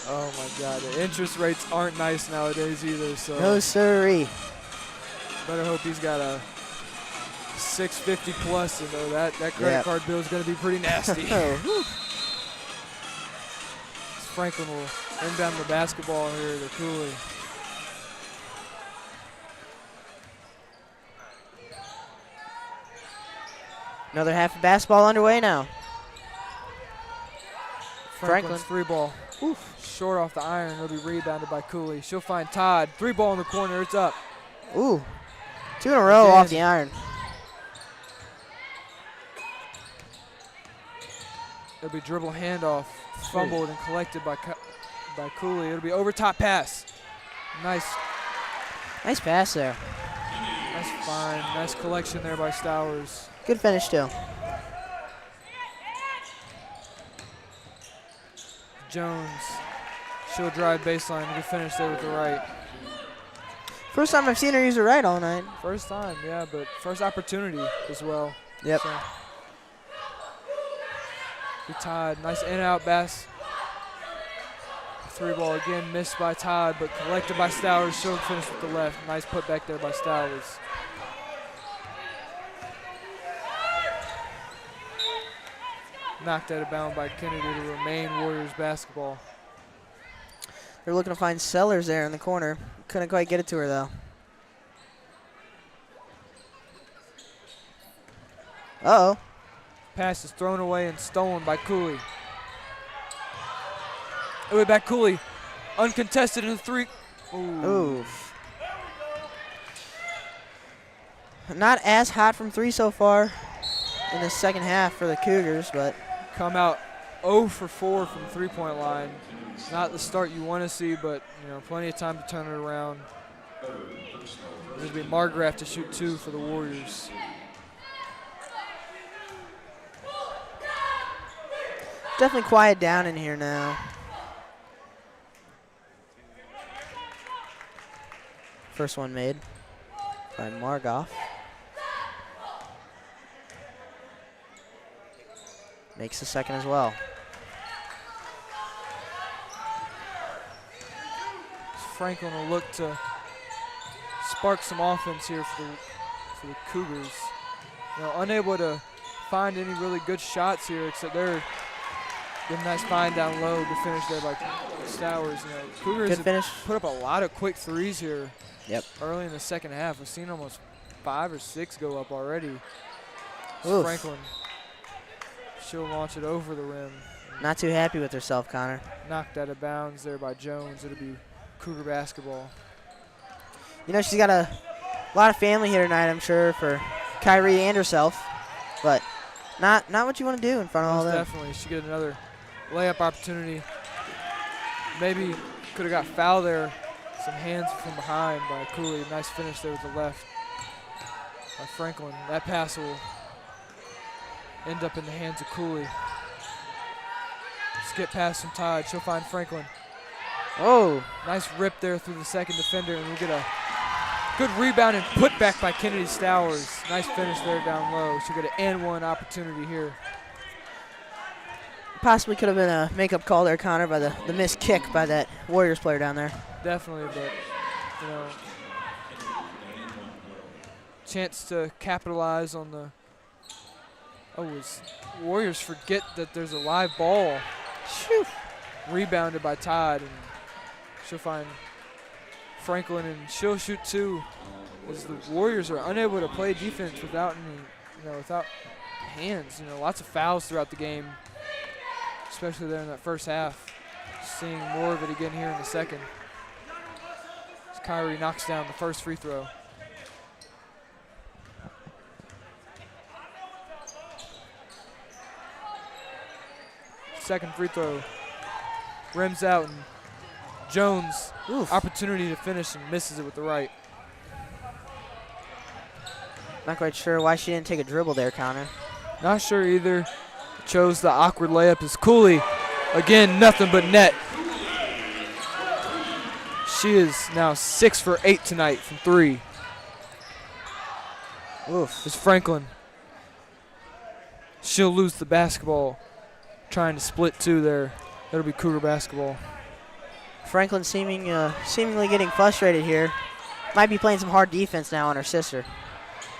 Oh my God, the interest rates aren't nice nowadays either. So No sirree. better hope he's got a 650 plus. That credit card bill is going to be pretty nasty. Franklin will inbound the basketball here to Cooley. Another half of basketball underway now. Franklin's Franklin. 3-ball. Short off the iron. It'll be rebounded by Cooley. She'll find Todd. 3-ball in the corner. It's up. Ooh. 2 in a row Again. off the iron. It'll be dribble handoff. Fumbled and collected by Cooley. It'll be over top pass. Nice pass there. Nice find. Nice collection there by Stowers. Good finish too. Jones. She'll drive baseline. Good finish there with the right. First time I've seen her use the right all night. First time, yeah, but first opportunity as well. Yep. So. Be Todd. Nice in-out pass. 3-ball again missed by Todd, but collected by Stowers. She'll finish with the left. Nice put back there by Stowers. Knocked out of bounds by Kennedy to remain Warriors basketball. They're looking to find Sellers there in the corner. Couldn't quite get it to her though. Uh-oh. Pass is thrown away and stolen by Cooley. Way back Cooley. Uncontested in the 3. Ooh. Not as hot from 3 so far in the second half for the Cougars, but Come out 0 for 4 from the 3-point line. Not the start you want to see, but plenty of time to turn it around. There's going to be Margraf to shoot 2 for the Warriors. definitely quiet down in here now. First one made by Margoff. Makes the second as well. Franklin will look to spark some offense here for the Cougars. Unable to find any really good shots here, except they're getting a nice find down low to finish there by Stowers. Cougars Good have finish. put up a lot of quick threes here. Yep. Early in the second half, we've seen almost 5 or 6 go up already. Oof. Franklin, she'll launch it over the rim. Not too happy with herself, Connor. Knocked out of bounds there by Jones. It'll be Cougar basketball. She's got a lot of family here tonight, I'm sure, for Kyrie and herself. but not what you want to do in front of all Most them. definitely. She get another layup opportunity. Maybe could have got fouled there. Some hands from behind by Cooley. Nice finish there with the left by Franklin. That pass will end up in the hands of Cooley. Skip pass from Todd. She'll find Franklin. Oh, Nice rip there through the second defender, and we'll get a good rebound and put back by Kennedy Stowers. Nice finish there down low. She'll get an and one opportunity here. possibly could have been a makeup call there, Connor, by the missed kick by that Warriors player down there. Definitely, but, you know, chance to capitalize on the, Warriors forget that there's a live ball. Phew. Rebounded by Todd, and she'll find Franklin, and she'll shoot two, as the Warriors are unable to play defense without any, without hands. Lots of fouls throughout the game, especially there in that first half. Seeing more of it again here in the second. As Kyrie knocks down the first free throw. Second free throw rims out, and Jones, opportunity to finish, and misses it with the right. Not quite sure why she didn't take a dribble there, Connor. Not sure either. Chose the awkward layup as Cooley, again, nothing but net. She is now 6 for 8 tonight from three. It's Franklin. She'll lose the basketball. Trying to split two there. That'll be Cougar basketball. Franklin seemingly getting frustrated here. Might be playing some hard defense now on her sister.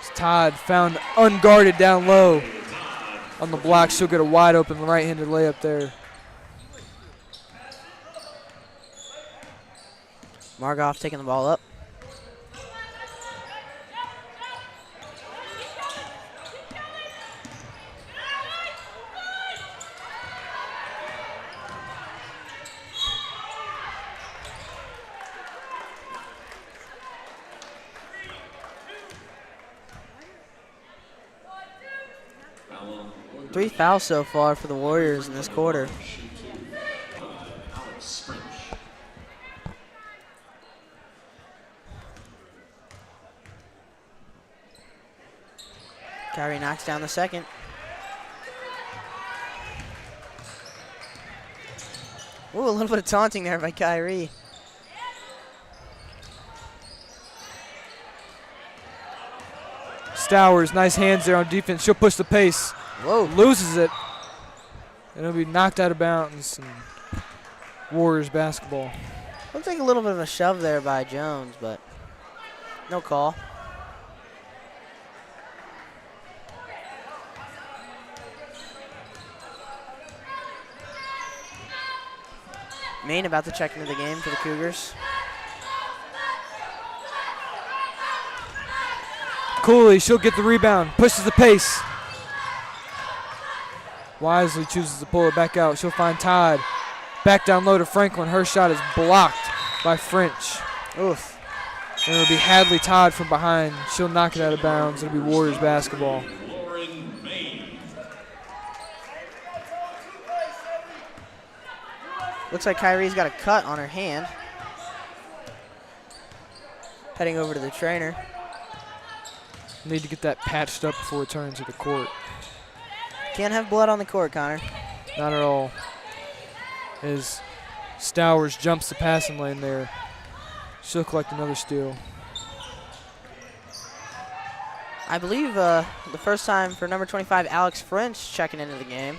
As Todd found unguarded down low on the block. She'll get a wide open right-handed layup there. Margoff taking the ball up. Three fouls so far for the Warriors in this quarter. Kyrie knocks down the second. Ooh, a little bit of taunting there by Kyrie. Stowers, nice hands there on defense. She'll push the pace. Whoa. Loses it. And it'll be knocked out of bounds. And Warriors basketball. Looks like a little bit of a shove there by Jones, but no call. Maine about to check into the game for the Cougars. Cooley, she'll get the rebound. Pushes the pace. Wisely chooses to pull it back out. She'll find Todd. Back down low to Franklin. Her shot is blocked by French. Oof. And it'll be Hadley Todd from behind. She'll knock it out of bounds. It'll be Warriors basketball. Looks like Kyrie's got a cut on her hand. Heading over to the trainer. Need to get that patched up before it turns to the court. Can't have blood on the court, Connor. Not at all. As Stowers jumps the passing lane there. She'll collect another steal. I believe the first time for number 25, Alex French, checking into the game.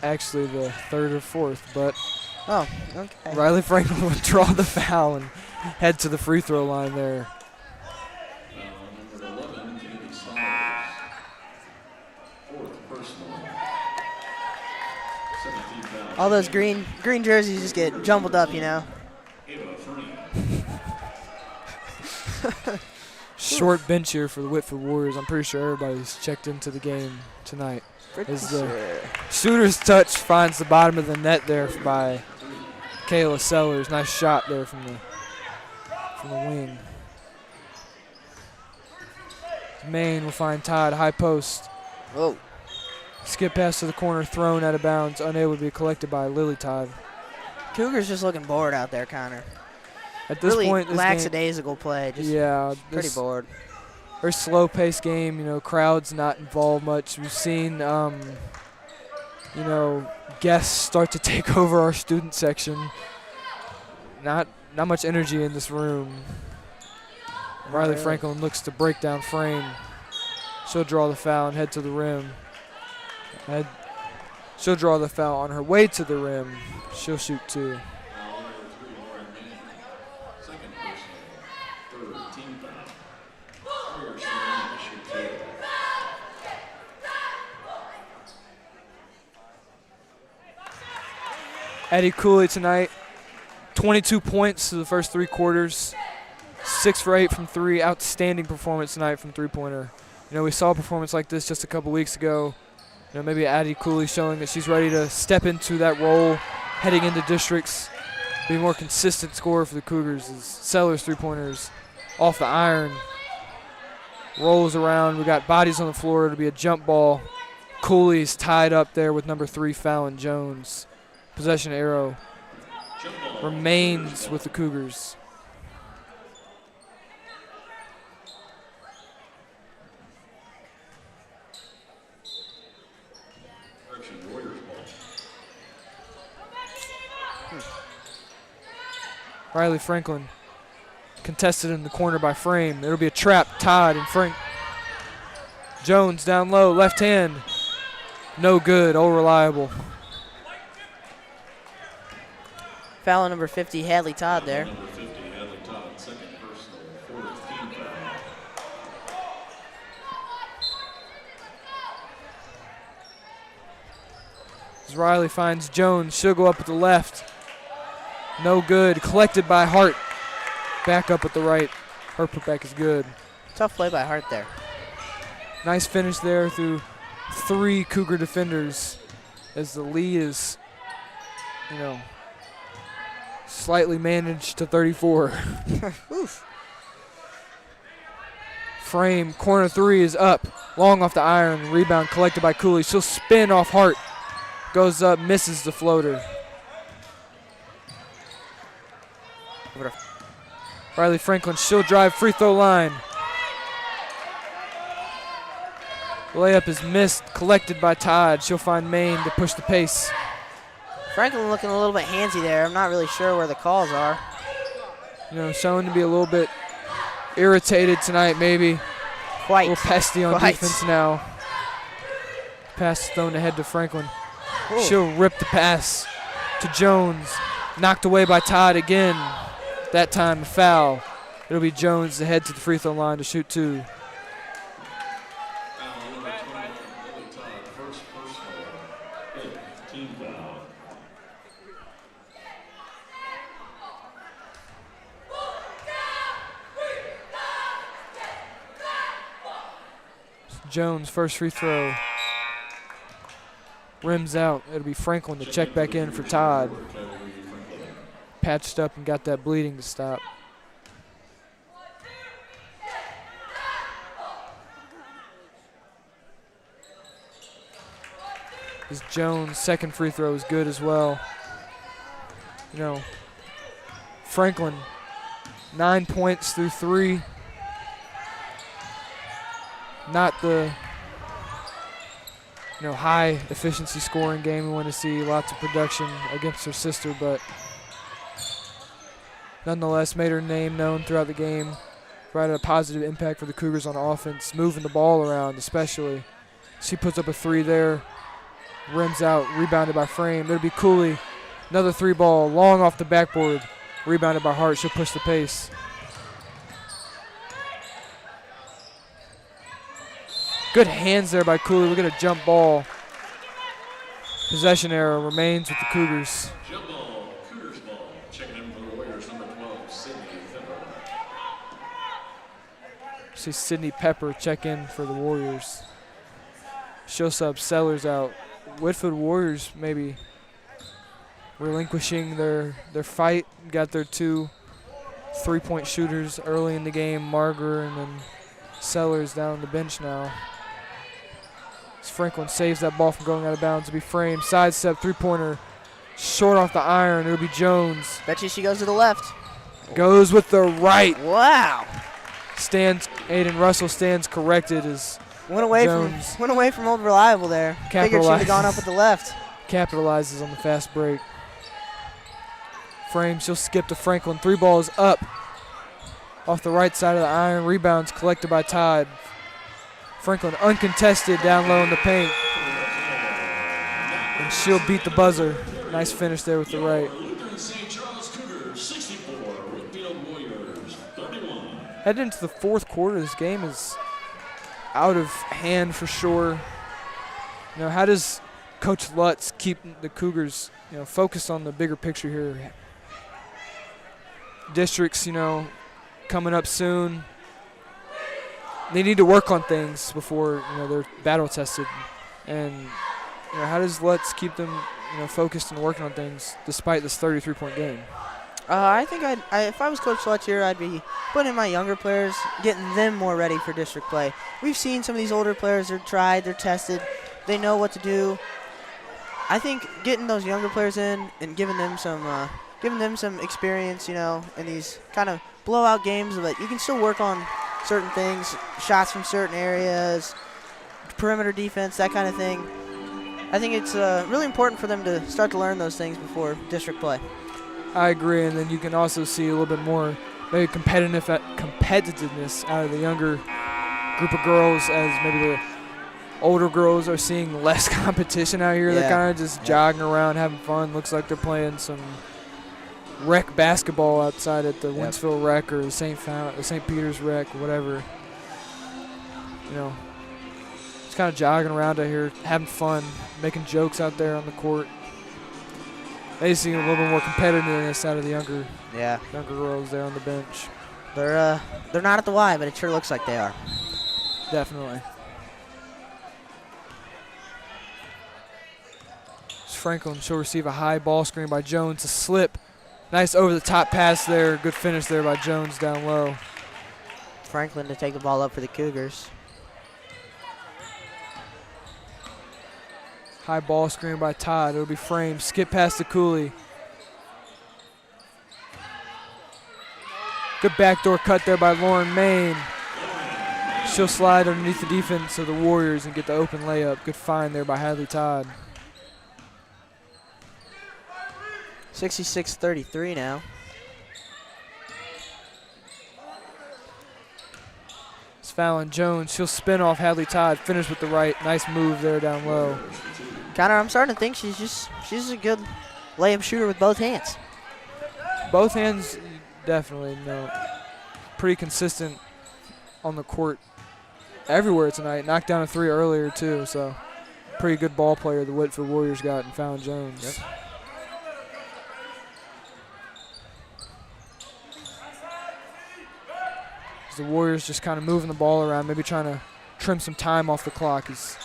Actually the third or fourth, but oh, okay. Riley Franklin will draw the foul and head to the free throw line there. Number 11, Kennedy Stowers. Fourth personal. 17 fouls. All those green jerseys just get jumbled up, you know. Short bench here for the Whitfield Warriors. I'm pretty sure everybody's checked into the game tonight. As the shooter's touch finds the bottom of the net there by Kayla Sellers. Nice shot there from the wing. Maine will find Todd, high post. Whoa. Skip pass to the corner, thrown out of bounds, unable to be collected by Lily Todd. Cougars just looking bored out there, Connor. At this Really point, this game, lackadaisical play. Just pretty bored. Very slow-paced game. You know, crowd's not involved much. We've seen, you know, guests start to take over our student section. Not much energy in this room. Riley Franklin looks to break down frame. She'll draw the foul and head to the rim. She'll draw the foul on her way to the rim. She'll shoot 2. Foul number 3, Lauren Manning. Second personal, third team foul. Warriors to shoot 2. Addie Cooley tonight, 22 points through the first 3 quarters. 6 for 8 from 3. Outstanding performance tonight from three-pointer. You know, we saw a performance like this just a couple weeks ago. You know, maybe Addie Cooley showing that she's ready to step into that role, heading into districts, be a more consistent scorer for the Cougars. As Sellers three-pointers off the iron, rolls around. We got bodies on the floor. It'll be a jump ball. Cooley's tied up there with number 3, Fallon Jones. Possession arrow remains with the Cougars. Warriors ball. Riley Franklin contested in the corner by Frame. It'll be a trap. Todd and Frank. Jones down low, left hand. No good, all reliable. Foul number 50, Hadley Todd there. Number 50, Hadley Todd, second personal, 4th team foul. As Riley finds Jones, she'll go up at the left. No good, collected by Hart. Back up at the right. Her putback is good. Tough play by Hart there. Nice finish there through 3 Cougar defenders as the lead is, you know, slightly managed to 34. Oof. Frame, corner 3 is up. Long off the iron, rebound collected by Cooley. She'll spin off Hart. Goes up, misses the floater. Riley Franklin, she'll drive, free throw line. Layup is missed, collected by Todd. She'll find Maine to push the pace. Franklin looking a little bit handsy there. I'm not really sure where the calls are. You know, showing to be a little bit irritated tonight, maybe. Quite. A little pesty on Quite. defense now. Pass thrown ahead to Franklin. Ooh. She'll rip the pass to Jones. Knocked away by Todd again. That time a foul. It'll be Jones to head to the free throw line to shoot 2. Foul number 21, Lily Todd, first personal, 5th team foul. Jones, first free throw. Rims out. It'll be Franklin to check back in for Todd. Patched up and got that bleeding to stop. This Jones' second free throw is good as well. You know, Franklin, 9 points through 3. Not the high efficiency scoring game we want to see, lots of production against her sister, but nonetheless made her name known throughout the game, provided a positive impact for the Cougars on offense, moving the ball around especially. She puts up a 3 there, rims out, rebounded by Frame. It'll be Cooley, another 3 ball, long off the backboard, rebounded by Hart. She'll push the pace. Good hands there by Cooley. Look at a jump ball. Possession arrow remains with the Cougars. Jump ball, Cougars ball. Checking in for the Warriors, number 12, Sydney Pepper. See Sydney Pepper check in for the Warriors. She'll sub Sellers out. Whitfield Warriors maybe relinquishing their fight. Got their 2 3-point shooters early in the game, Marger and then Sellers down on the bench now. As Franklin saves that ball from going out of bounds. It'll be Frame. Sidestep, three-pointer. Short off the iron. It'll be Jones. Bet you she goes to the left. Goes with the right. Wow. Aiden Russell stands corrected as Went away Jones from Old Reliable there. Figured she'd have gone up with the left. capitalizes on the fast break. Frame, she'll skip to Franklin. 3 balls up off the right side of the iron. Rebounds collected by Todd. Franklin uncontested down low in the paint. And she'll beat the buzzer. Nice finish there with the right. St. Charles Cougars 64, Whitfield Warriors 31. Heading into the fourth quarter, this game is out of hand for sure. You know, how does Coach Lutz keep the Cougars, focused on the bigger picture here? Districts, coming up soon. They need to work on things before, they're battle tested. And, how does Lutz keep them, focused and working on things despite this 33-point game? I think if I was Coach Lutz here, I'd be putting in my younger players, getting them more ready for district play. We've seen some of these older players, they're tried, they're tested, they know what to do. I think getting those younger players in and giving them some experience, in these kind of blowout games, but you can still work on certain things, shots from certain areas, perimeter defense, that kind of thing. I think it's really important for them to start to learn those things before district play. I agree, and then you can also see a little bit more maybe competitiveness out of the younger group of girls, as maybe the older girls are seeing less competition out here. Yeah. They're kind of just jogging around, having fun. Looks like they're playing some rec basketball outside at the Whitfield rec or the St. Peter's rec, whatever. Just kind of jogging around out here, having fun, making jokes out there on the court. They see a little bit more competitiveness out of the younger girls there on the bench. They're not at the Y, but it sure looks like they are. Definitely. Franklin, she'll receive a high ball screen by Jones. A slip. Nice over-the-top pass there. Good finish there by Jones down low. Franklin to take the ball up for the Cougars. High ball screen by Todd. It'll be Frame. Skip past to Cooley. Good backdoor cut there by Lauren Main. She'll slide underneath the defense of the Warriors and get the open layup. Good find there by Hadley Todd. 66-33 now. It's Fallon Jones. She'll spin off Hadley Todd. Finish with the right. Nice move there down low. Connor, I'm starting to think she's a good layup shooter with both hands. Both hands, definitely. Pretty consistent on the court everywhere tonight. Knocked down a 3 earlier too, so pretty good ball player the Whitfield Warriors got in Fallon Jones. Yep. The Warriors just kind of moving the ball around, maybe trying to trim some time off the clock as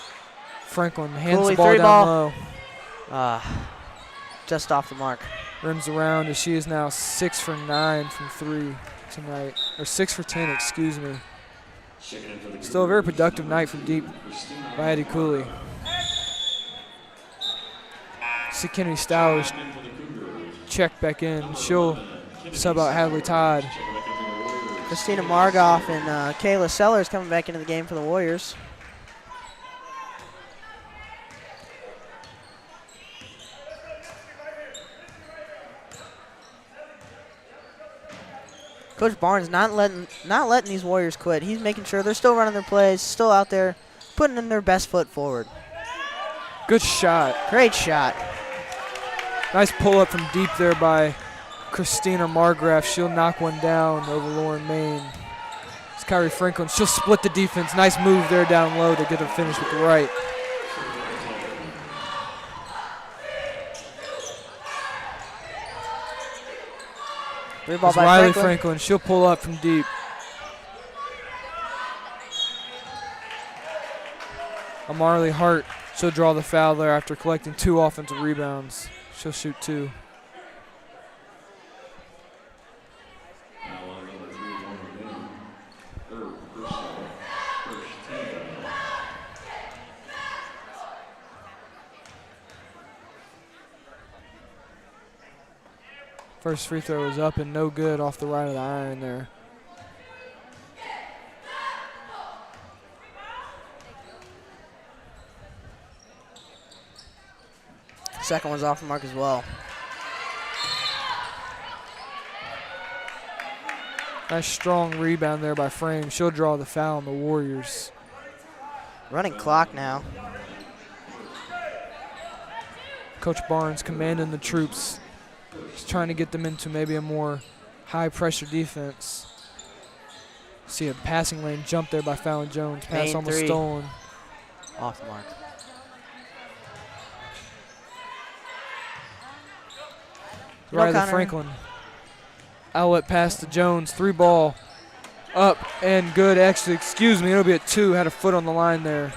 Franklin hands Cooley, the ball down low. Just off the mark. Rims around as she is now 6 for 9 from 3 tonight, or 6 for 10, excuse me. Still a very productive night from deep by Eddie Cooley. See Kennedy Stowers check back in. She'll sub out Hadley Todd. Christina Margoff and Kayla Sellers coming back into the game for the Warriors. Coach Barnes not letting these Warriors quit. He's making sure they're still running their plays, still out there, putting in their best foot forward. Good shot. Great shot. Nice pull up from deep there by Christina Margraf. She'll knock one down over Lauren Main. It's Kyrie Franklin. She'll split the defense. Nice move there down low to get a finish with the right. Three ball by Riley Franklin. Franklin. She'll pull up from deep. Amarley Hart. She'll draw the foul there after collecting 2 offensive rebounds. She'll shoot 2. First free throw is up and no good off the right of the iron there. Second one's off the mark as well. Nice strong rebound there by Frame. She'll draw the foul on the Warriors. Running clock now. Coach Barnes commanding the troops. He's trying to get them into maybe a more high-pressure defense. See a passing lane jump there by Fallon Jones. Pass Main almost three. stolen. Off the mark. Riley Connor. Franklin. Outlet pass to Jones. 3 ball. Up and good. Actually, excuse me, it'll be a 2. Had a foot on the line there.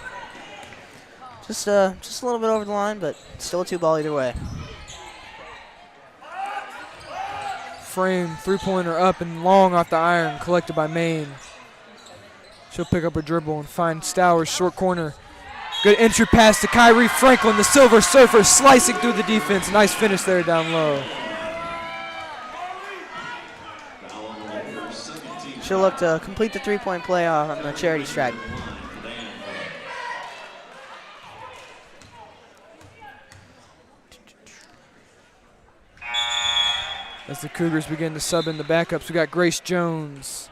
Just a little bit over the line, but still a 2-ball either way. Frame, 3-pointer up and long off the iron, collected by Maine. She'll pick up her dribble and find Stowers, short corner. Good entry pass to Kyrie Franklin, the Silver Surfer, slicing through the defense. Nice finish there down low. She'll look to complete the 3-point play off on the charity stripe. As the Cougars begin to sub in the backups, we got Grace Jones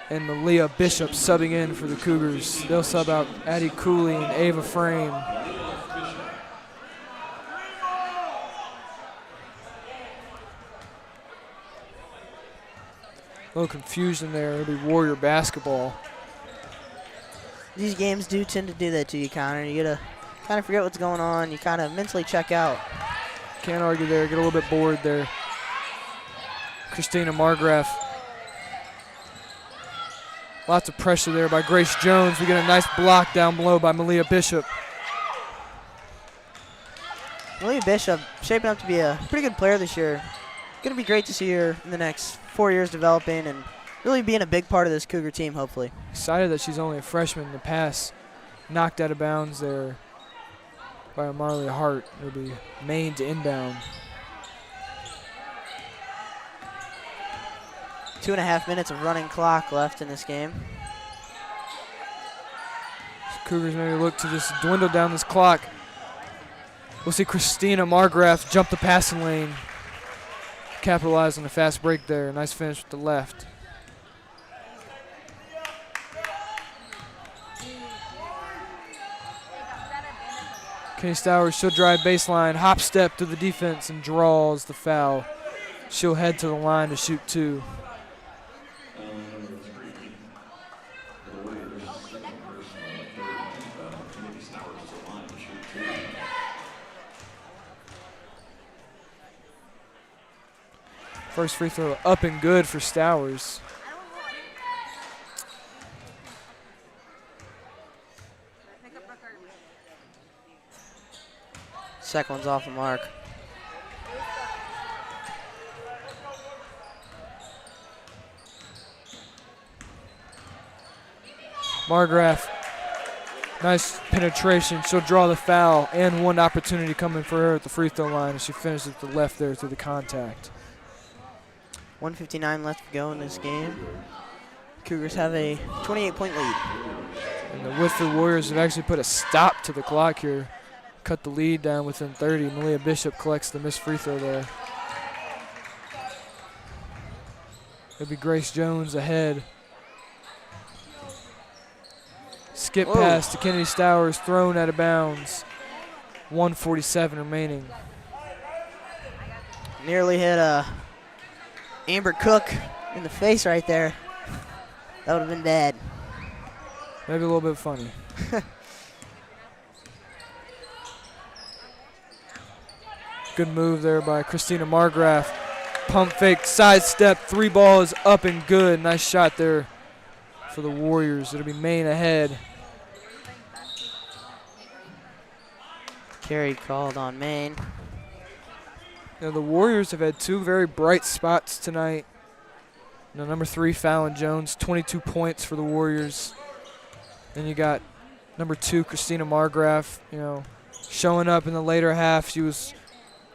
and Malia Bishop subbing in for the Cougars. They'll sub out Addie Cooley and Ava Frame. A little confusion there. It'll be Warrior basketball. These games do tend to do that to you, Connor. You gotta kind of forget what's going on. You kind of mentally check out. Can't argue there. Get a little bit bored there. Christina Margraf. Lots of pressure there by Grace Jones. We get a nice block down below by Malia Bishop. Malia Bishop shaping up to be a pretty good player this year. Going to be great to see her in the next 4 years developing and really being a big part of this Cougar team, hopefully. Excited that she's only a freshman. The pass knocked out of bounds there by Marley Hart. It'll be Maine to inbound. 2.5 minutes of running clock left in this game. Cougars maybe look to just dwindle down this clock. We'll see Christina Margraf jump the passing lane. Capitalize on a fast break there. Nice finish with the left. Kenny Stowers, she'll drive baseline, hop step to the defense and draws the foul. She'll head to the line to shoot 2. First free throw up and good for Stowers. Second one's off the mark. Margraf, nice penetration. She'll draw the foul and one opportunity coming for her at the free throw line as she finishes with the left there through the contact. 1:59 left to go in this game. Cougars have a 28-point lead. And the Whitfield Warriors have actually put a stop to the clock here. Cut the lead down within 30. Malia Bishop collects the missed free throw there. It'll be Grace Jones ahead. Skip pass to Kennedy Stowers, thrown out of bounds. 1:47 remaining. Nearly hit Amber Cook in the face right there. That would have been bad. Maybe a little bit funny. Good move there by Christina Margraf. Pump fake, sidestep, 3 balls up and good. Nice shot there for the Warriors. It'll be Maine ahead. Carry called on Maine. You know, the Warriors have had 2 very bright spots tonight. You know, number 3, Fallon Jones, 22 points for the Warriors. Then you got number 2, Christina Margraf, you know, showing up in the later half. She was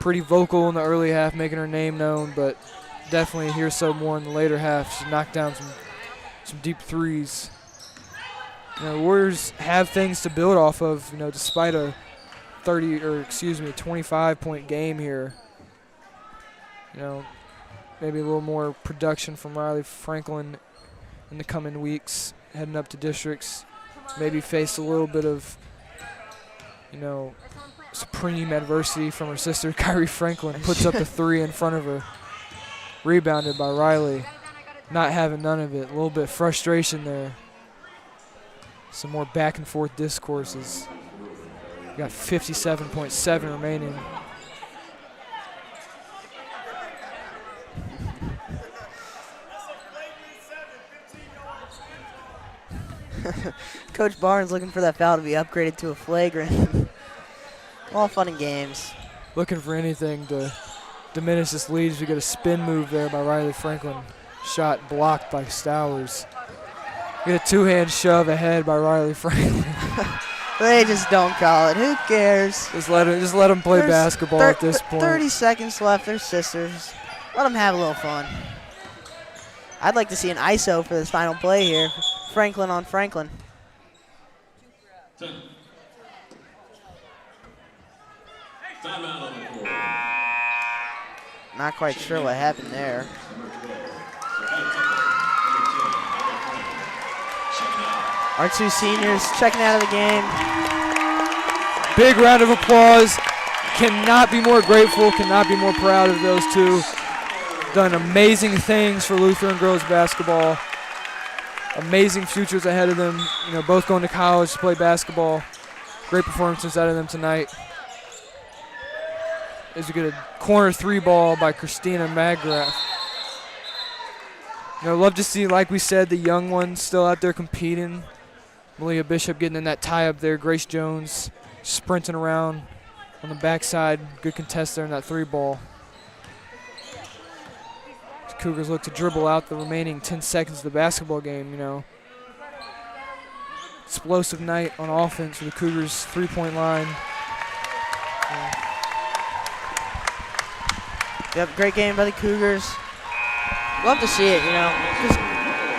pretty vocal in the early half, making her name known, but definitely here so more in the later half. She knocked down some deep threes. You know, Warriors have things to build off of, you know, despite a 25-point game here. You know, maybe a little more production from Riley Franklin in the coming weeks, heading up to districts. Maybe face a little bit of, you know, supreme adversity from her sister. Kyrie Franklin puts up the three in front of her. Rebounded by Riley. Not having none of it. A little bit of frustration there. Some more back and forth discourses. We got 57.7 remaining. Coach Barnes looking for that foul to be upgraded to a flagrant. All fun and games. Looking for anything to diminish this lead as we get a spin move there by Riley Franklin. Shot blocked by Stowers. Get a two-hand shove ahead by Riley Franklin. They just don't call it. Who cares? Just let them play basketball at this point. 30 seconds left. They're sisters. Let them have a little fun. I'd like to see an ISO for this final play here. Franklin on Franklin. Timeout on the court. Not quite sure what happened there. Our two seniors checking out of the game. Big round of applause. Cannot be more grateful, cannot be more proud of those two. Done amazing things for Lutheran girls basketball. Amazing futures ahead of them. You know, both going to college to play basketball. Great performances out of them tonight. As we get a corner three ball by Christina Maggrath. You know, love to see, like we said, the young ones still out there competing. Malia Bishop getting in that tie up there. Grace Jones sprinting around on the backside. Good contest there in that three ball. The Cougars look to dribble out the remaining 10 seconds of the basketball game, you know. Explosive night on offense for the Cougars' three-point line. Yep, great game by the Cougars. Love to see it, you know. Just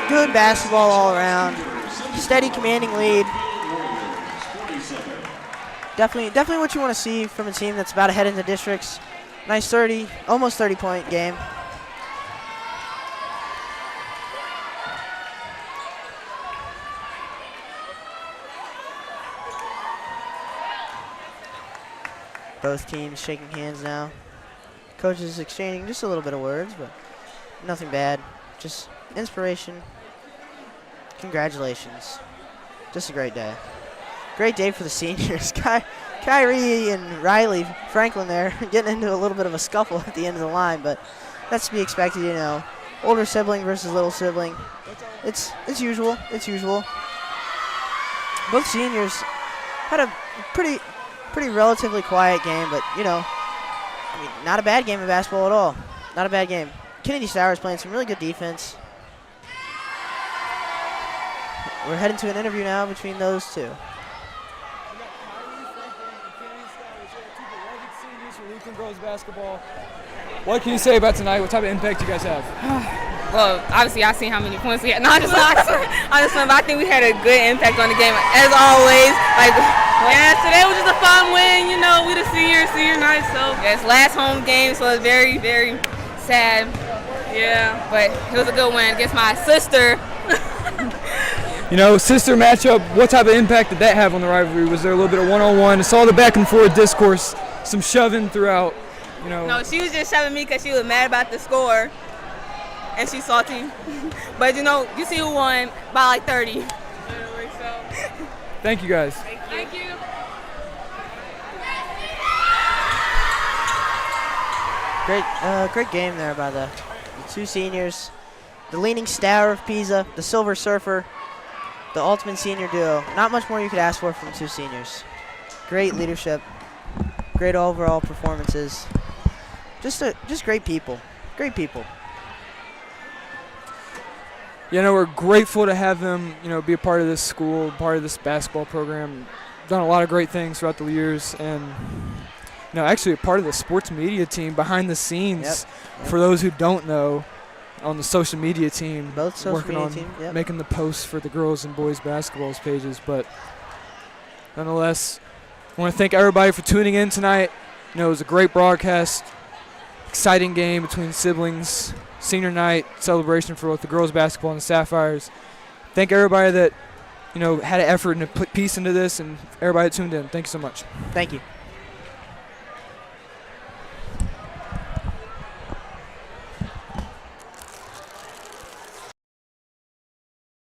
good basketball all around. Steady, commanding lead. Definitely what you want to see from a team that's about to head into districts. Nice almost 30-point game. Both teams shaking hands now. Coaches exchanging just a little bit of words, but nothing bad. Just inspiration. Congratulations. Just a great day. Great day for the seniors. Kyrie and Riley Franklin there getting into a little bit of a scuffle at the end of the line, but that's to be expected, you know. Older sibling versus little sibling. It's usual. It's usual. Both seniors had a pretty relatively quiet game, but, you know, I mean, not a bad game of basketball at all. Not a bad game. Kennedy Stowers playing some really good defense. We're heading to an interview now between those two. Girls basketball. What can you say about tonight? What type of impact do you guys have? Well, obviously, I seen how many points we had. No, I'm just but I think we had a good impact on the game. As always, like, yeah, today was just a fun win. You know, we the senior night, so it's last home game, so it's very, very sad. Yeah, but it was a good win against my sister. You know, sister matchup, what type of impact did that have on the rivalry? Was there a little bit of one-on-one? I saw the back and forth discourse, some shoving throughout, you know. No, she was just shoving me because she was mad about the score, and she's salty. But, you know, you see who won by like 30. Thank you, guys. Thank you. Great game there by the two seniors. The Leaning Star of Pisa, the Silver Surfer, the ultimate senior duo. Not much more you could ask for from two seniors. Great leadership, great overall performances. Just great people. Great people. You know, we're grateful to have them, you know, be a part of this school, part of this basketball program. Done a lot of great things throughout the years, and actually a part of the sports media team behind the scenes. Yep. For those who don't know, on the social media team, Both social working media on team, yep. making the posts for the girls and boys basketball pages. But nonetheless, I want to thank everybody for tuning in tonight. It was a great broadcast, exciting game between siblings, senior night celebration for both the girls basketball and the Sapphires. Thank everybody that had an effort and put piece into this, and everybody that tuned in. Thank you so much. Thank you.